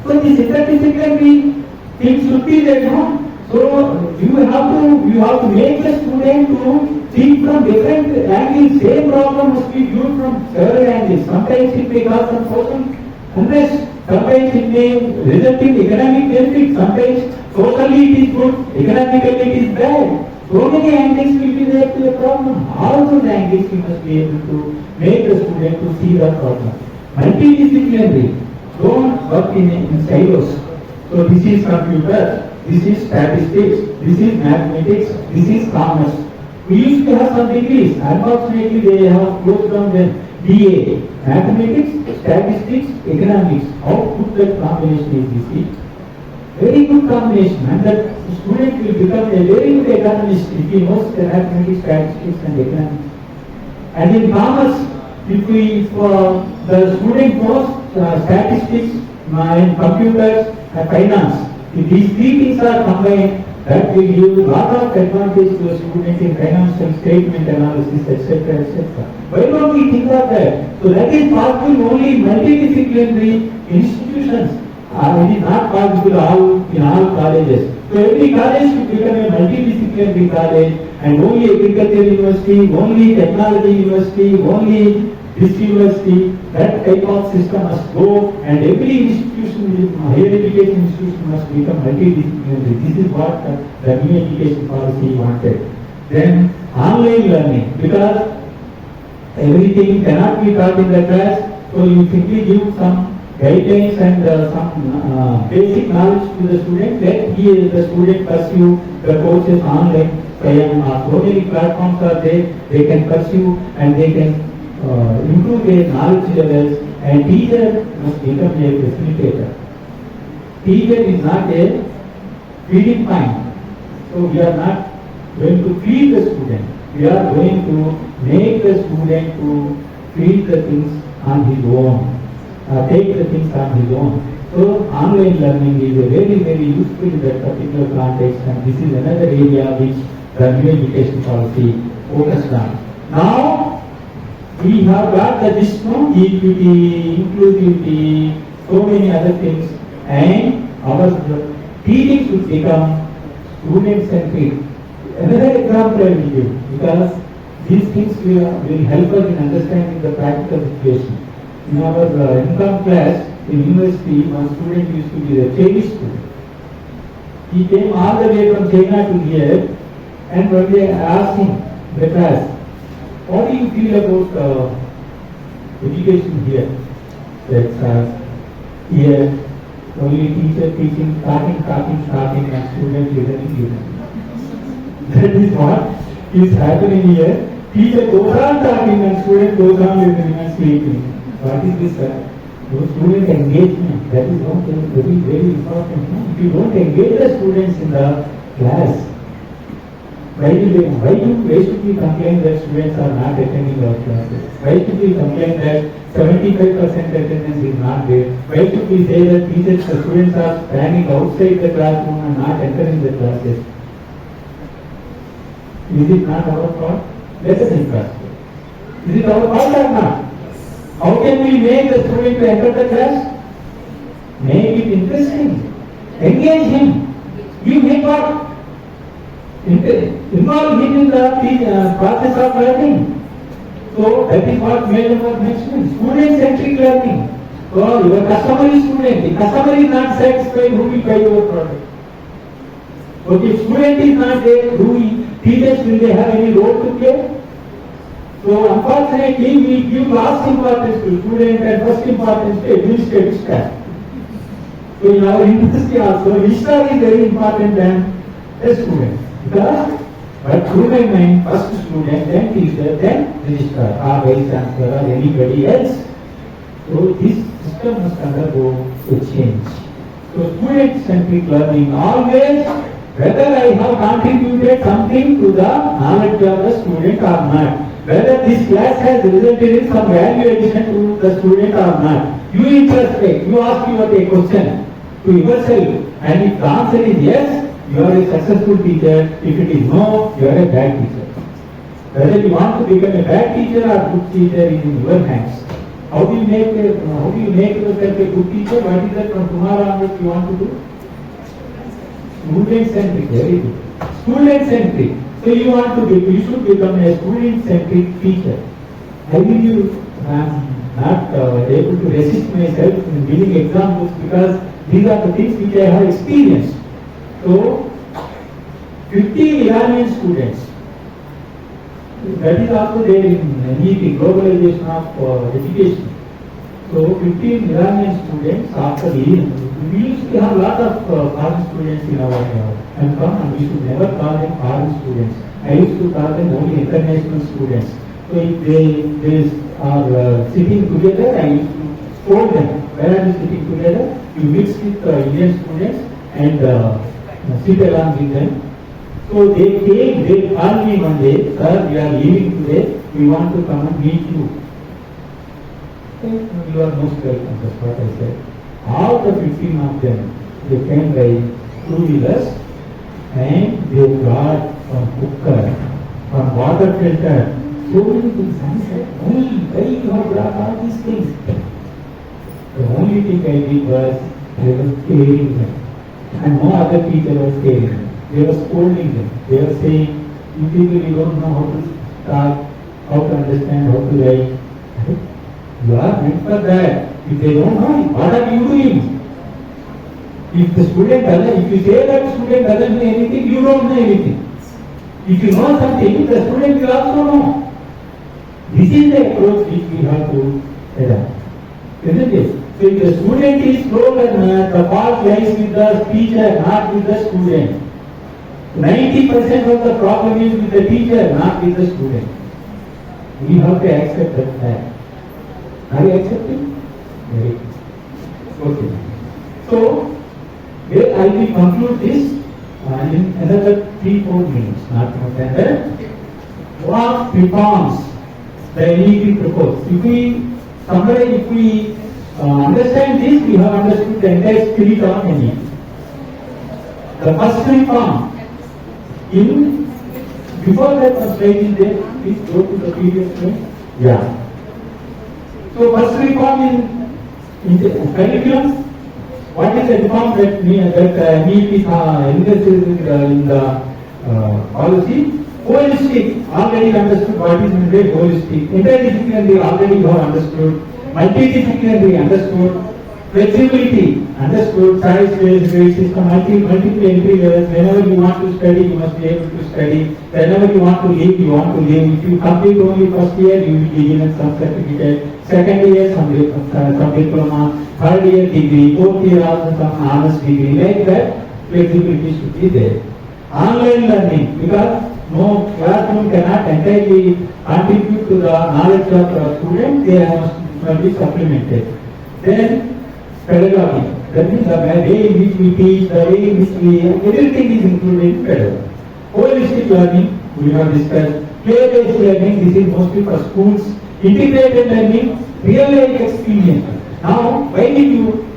So this interdisciplinary thing should be there, no? So you have to make the student to think from different angles. Same problem must be viewed from several angles. Sometimes it may cause some social unrest. Sometimes it may result in economic benefit. Sometimes socially it is good, economically it is bad. So many angles will be there to the problem. All those angles we must be able to make the student to see the problem. Multidisciplinary. Don't work in silos. So this is computer, this is statistics, this is mathematics, this is commerce. We used to have some degrees. Unfortunately, they have closed down the BA. Mathematics, statistics, economics. How good that combination is, you see? Very good combination. And that student will become a very good economist if he knows the mathematics, statistics and economics. And in commerce, if the student knows statistics and computers and finance, if these three things are combined, that will give a lot of advantage to a student in financial statement analysis, etc., etc. Why don't we think of that? So that is possible only in multidisciplinary institutions. It is not possible in all colleges. So every college should become a multidisciplinary college, and only agriculture university, only technology university, only this university, that type of system must go, and every institution, higher education institution must become multidisciplinary. This is what the new education policy wanted. Then online learning, because everything cannot be taught in the class, so you simply give some guidelines and some basic knowledge to the student, let the student pursue the courses online. So many platforms are there, they can pursue and they can improve their knowledge levels, and teacher must become a facilitator. Teacher is not a feeding point. So we are not going to feed the student. We are going to make the student to feed the things on his own, take the things on his own. So online learning is a very, very useful in that particular context, and this is another area which the new education policy focused on. Now we have got the wisdom, equity, inclusivity, so many other things, and our teaching should become student-centric. Another example I will give, because these things will help us in understanding the practical situation. In our income class in university, one student used to be a Chinese student. He came all the way from China to here, and when they asked him in the class, what do you feel about education here? That here only teacher teaching, talking, and student listening. That is what is happening here. Teacher goes on talking and student goes on listening and sleeping. What is this? Student engagement. That is one thing very, very important. No? If you don't engage the students in the class, why should we complain that students are not attending our classes? Why should we complain that 75% attendance is not there? Why should we say that the students are standing outside the classroom and not entering the classes? Is it not our fault? Let us encourage. Is it our fault or not? How can we make the student to enter the class? Make it interesting. Engage him. Give him what? Involve him in the process of learning. So that is what Madam was mentioning. Student-centric learning. So your customer is student. The customer is not satisfied, who will buy your product? Okay, if student is not there, teachers, will they have any role to play? So unfortunately, we give last importance to student and first importance to administrative staff. So in our industry also, registrar is very important than the student. Because, but to my mind, first student, then teacher, then registrar, or vice chancellor, or anybody else. So this system must undergo a change. So student-centric learning always, whether I have contributed something to the knowledge of the student or not, whether this class has resulted in some value addition to the student or not, you introspect, you ask a question to yourself, and if the answer is yes, you are a successful teacher. If it is no, you are a bad teacher. Whether you want to become a bad teacher or good teacher is in your hands. How do you make yourself a good teacher? What is that from tomorrow onwards you want to do? Student-centric, very good. Student-centric. So you should become a student-centric teacher. I believe I am not able to resist myself in giving examples because these are the things which I have experienced. So, 15 Iranian students, that is also there in NEP, globalization of education. So, 15 Iranian students after leaving, we used to have a lot of foreign students in our and we should never call them foreign students. I used to call them only international students. So, if they are sitting together, I used to scold them. Where are you sitting together? You mix with Indian students and sit along with them. So they called me one day, sir, we are leaving today, we want to come and meet you. You are most welcome, that's what I said. All the 15 of them, they came by 2-wheelers and they brought from cooker, from water filter, so many things. I said, why you have brought all these things? The only thing I did was, I was caring them. And no other teacher was caring them. They were scolding them. They were saying, you people, you don't know how to talk, how to understand, how to write. You are meant for that. If they don't know, what are you doing? If the student doesn't, if you say that the student doesn't know anything, you don't know anything. If you know something, the student will also know. This is the approach which we have to adopt. Isn't it? So if the student is slow learner, the fault lies with the teacher, not with the student. 90% of the problem is with the teacher, not with the student. We have to accept that fact. Are you accepting? Very good. Okay. So, I will conclude this in another 3-4 minutes, not more than that. What reforms the NEP proposed? If we summarize, if we understand this, we have understood the entire spirit of NEP. The first reform, before that one slide is there, please go to the previous slide. Yeah. So first reform in the curriculum. What is the reform that NEP engages in the policy? Holistic, already understood what is meant by holistic. Interdisciplinary, already you have understood. Multidisciplinary, understood. Flexibility, understood. Choice-based grade system, multiple entry levels. Whenever you want to study, you must be able to study. Whenever you want to leave, you want to leave. If you complete only first year, you will be given some certificate. Second year, some diploma. Third year, degree. Fourth year, also some honors degree. Like that, flexibility should be there. Online learning, because no classroom cannot entirely contribute to the knowledge of the student, they must be supplemented. Then, pedagogy, that means the way in which we teach, the way in which everything is included in pedagogy. Holistic learning, we have discussed. Play-based learning, this is mostly for schools. Integrated learning, real-life experience. Now, why did you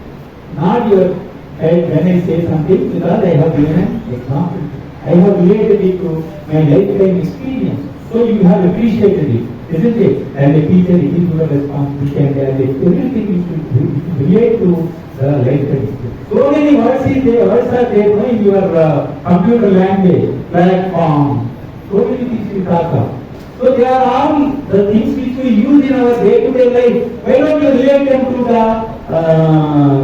nod your head when I say something? Because I have given an example. I have related it to my lifetime experience. So you have appreciated it, isn't it? As a teacher, it is your responsibility, and as everything you should relate to the lifetime experience. So many words are there in your computer language, platform. So many things you talk of. So they are all the things which we use in our day-to-day life. Why don't you relate them to the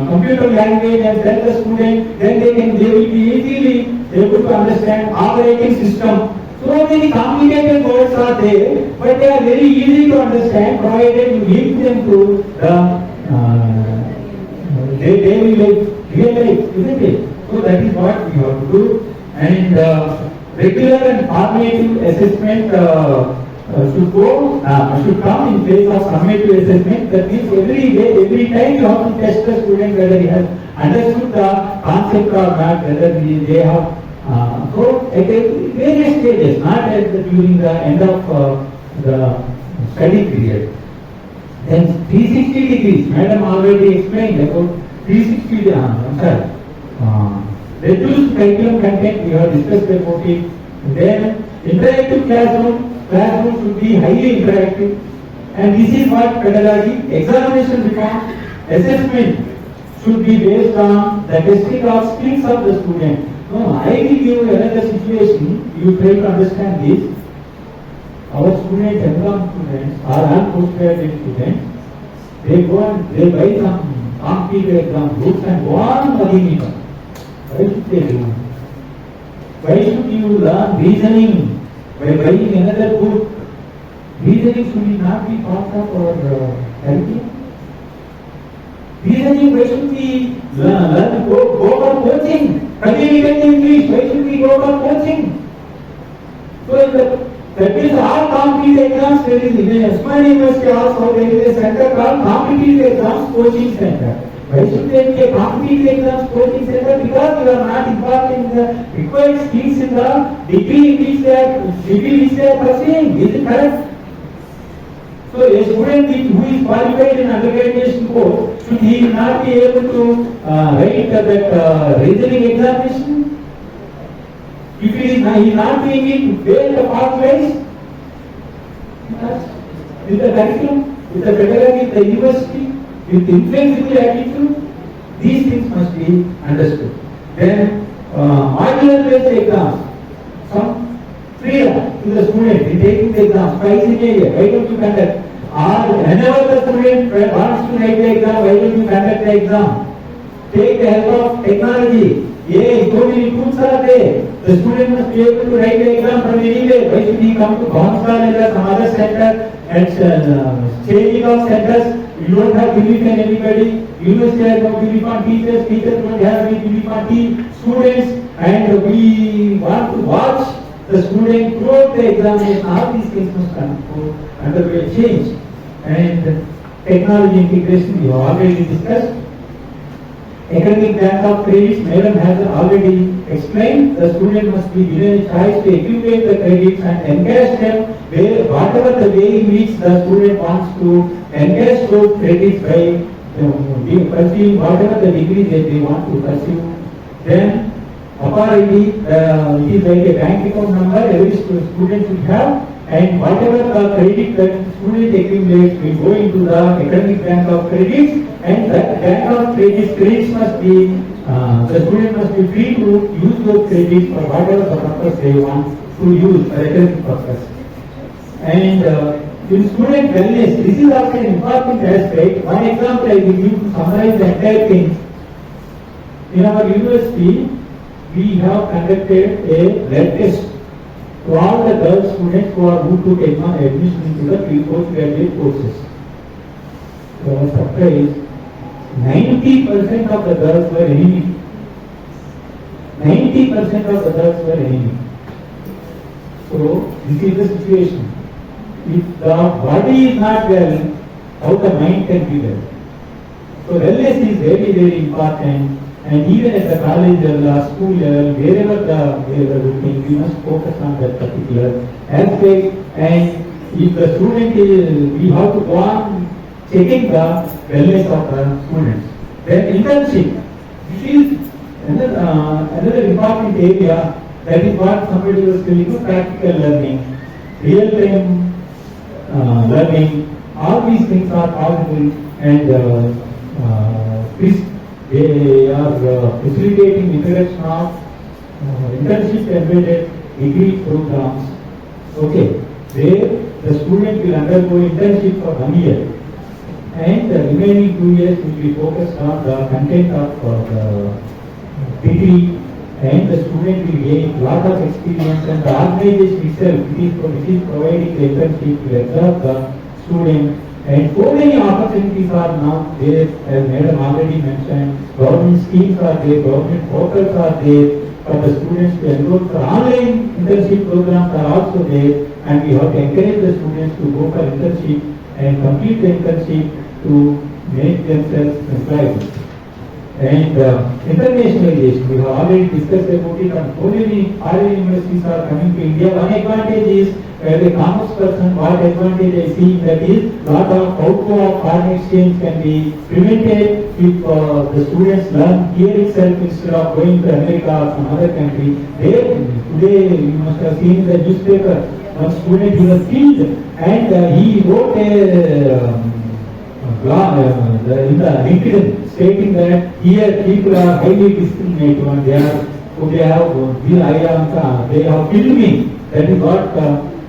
computer language and tell the student, then they will be easily able to understand operating system. So many complicated words are there, but they are very easy to understand provided you link them to the daily life, real life, isn't it? So that is what we have to do. And regular and formative assessment should come in place of summative assessment. That means every time you have to test the student whether he has understood the concept or not, whether they have so at various stages, not during the end of the study period. Then 360 degrees, madam already explained about 360 degrees. Reduced curriculum content, we have discussed about it. Then interactive classroom should be highly interactive. And this is what pedagogy, examination reform, assessment should be based on the testing of skills of the student. No, I will give you another situation, you try to understand this. Our students, exam students, are all postgraduate students. They go and they buy some competitive exam books and go on studying it. Why should they do? Why should you learn reasoning by buying another book? Reasoning should not be part of our curriculum. Reasoning, why should we learn go for coaching? Communicate in English, why should we go for coaching? So that means all competitive exams, there is in Osmania University also, there is a center called Competitive Exams Coaching Center. Why should there be a competitive exams coaching center? Because you are not involved in the required skills in the degree which they are pursuing. Is it correct? So a student who is qualified in undergraduate course, should he not be able to write that reasoning examination? If he is not doing it, where the path lies? With the curriculum, with the pedagogy, the university, with inflexible attitude, these things must be understood. Then modular based exams, some freedom to the student in taking the exams twice in a year. Why don't you conduct? Or whenever the student wants to write the exam, why don't you conduct the exam? Take the help of technology. Yeah, so many tools are there. The student must be able to write the exam from anywhere. Why should he come to Bhavans or some other center and changing of centers? You don't have uniform anybody. University has no uniform teachers. Teachers don't have any uniform students, and we want to watch the student throughout the examination. All these things must undergo a change. And technology integration we have already discussed. Academic bank of credits, Madam has already explained. The student must be given a choice to accumulate the credits and engage them where whatever the way in which the student wants to engage those credits by pursuing whatever the degree that they want to pursue. Then authority, it is like a bank account number every student should have, and whatever the credit that student accumulates will go into the academic bank of credits, and that bank of credits must be, the student must be free to use those credits for whatever the purpose they want to use for academic purpose. And in student wellness, this is also an important aspect. One example I will give to summarize the entire thing. In our university, we have conducted a blood test to all the girl students who took admission into the postgraduate courses. So I was surprised, 90% of the girls were anemic. 90% of the girls were anemic. So this is the situation. If the body is not well, how the mind can be well? So wellness is very, very important. And even at the college level, school level, wherever we are looking, we must focus on that particular aspect. And if the student is, we have to go on checking the wellness of the students. Then internship, this is another important area. That is what somebody was telling you, practical learning, real-time learning. All these things are possible, and they are facilitating introduction of internship embedded degree programs. Okay, where the student will undergo internship for 1 year, and the remaining 2 years will be focused on the content of the degree, and the student will gain lot of experience, and the organization itself, which is providing the internship, will observe the student. And so many opportunities are now there, as Madam already mentioned. Government schemes are there, government portals are there for the students to enroll for online internship programs are also there, and we have to encourage the students to go for internship and complete the internship to make themselves employable. And internationalization, we have already discussed about it, and so many foreign universities are coming to India. One advantage is, as a commerce person, what advantage I see that is, lot of outflow of foreign exchange can be prevented if the students learn here itself instead of going to America or some other country. There, today you must have seen the newspaper, one student he was killed, and he wrote a in the LinkedIn stating that here people are highly discriminated and they have killed me. That is what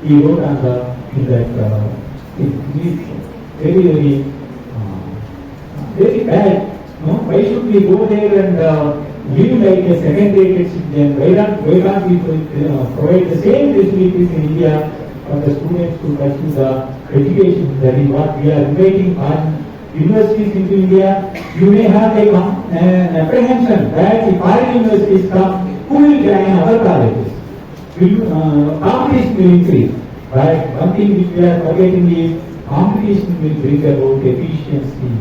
he wrote on it is very, very bad. No? Why should we go there and live like a second-rate citizen? Why don't we provide the same facilities in India for the students to pursue the education? That is what we are inviting on universities into India. You may have an apprehension that if foreign universities come, who will join other colleges? Competition will increase. But one thing which we are forgetting is competition will bring about efficiency.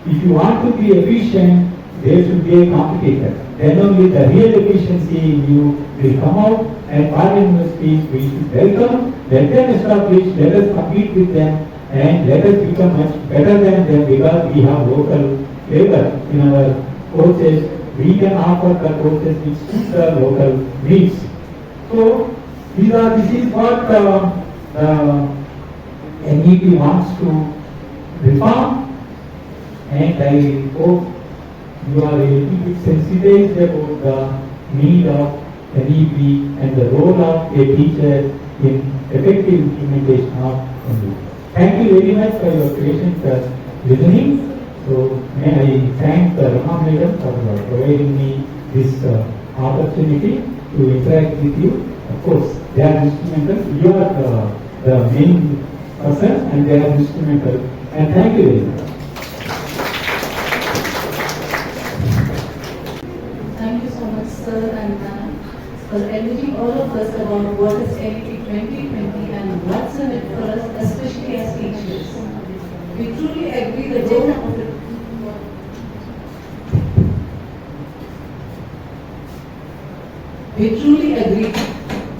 If you want to be efficient, there should be a competitor. Then only the real efficiency in you will come out, and foreign universities we should welcome, let them establish, let us compete with them, and let us become much better than them because we have local flavor in our courses. We can offer the courses which suit the local needs. So, this is what the NEP wants to reform, and I hope you are a little bit sensitized about the need of NEP and the role of a teacher in effective implementation of NEP. Thank you very much for your patient listening. So may I thank Rama Madam for providing me this opportunity. to interact with you. Of course, they are instrumental. You are the main person and they are instrumental. And thank you very much. Thank you so much, sir and ma'am, for educating all of us about what is AICTE 2020 and what's in it for us, especially as teachers. We truly agree the role of it. We truly agree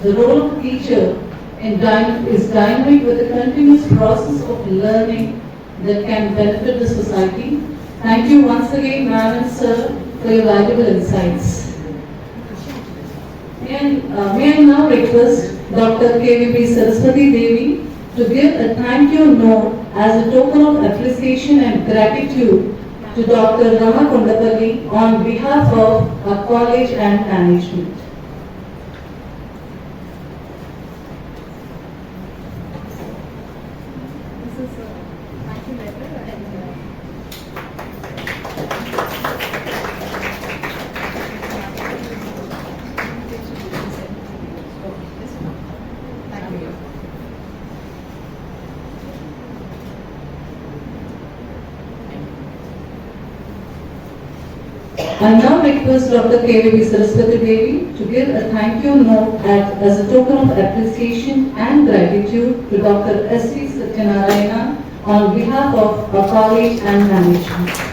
the role of teacher is dynamic with a continuous process of learning that can benefit the society. Thank you once again, ma'am and sir, for your valuable insights. May I now request Dr. KVP Saraswati Devi to give a thank you note as a token of appreciation and gratitude to Dr. Rama Kondapally on behalf of our college and management. This is a thank you letter and thank you. I now request Dr. KVP Saraswati Devi to give a thank you note as a token of appreciation and gratitude to Dr. S.V. Satyanarayana on behalf of our college and management.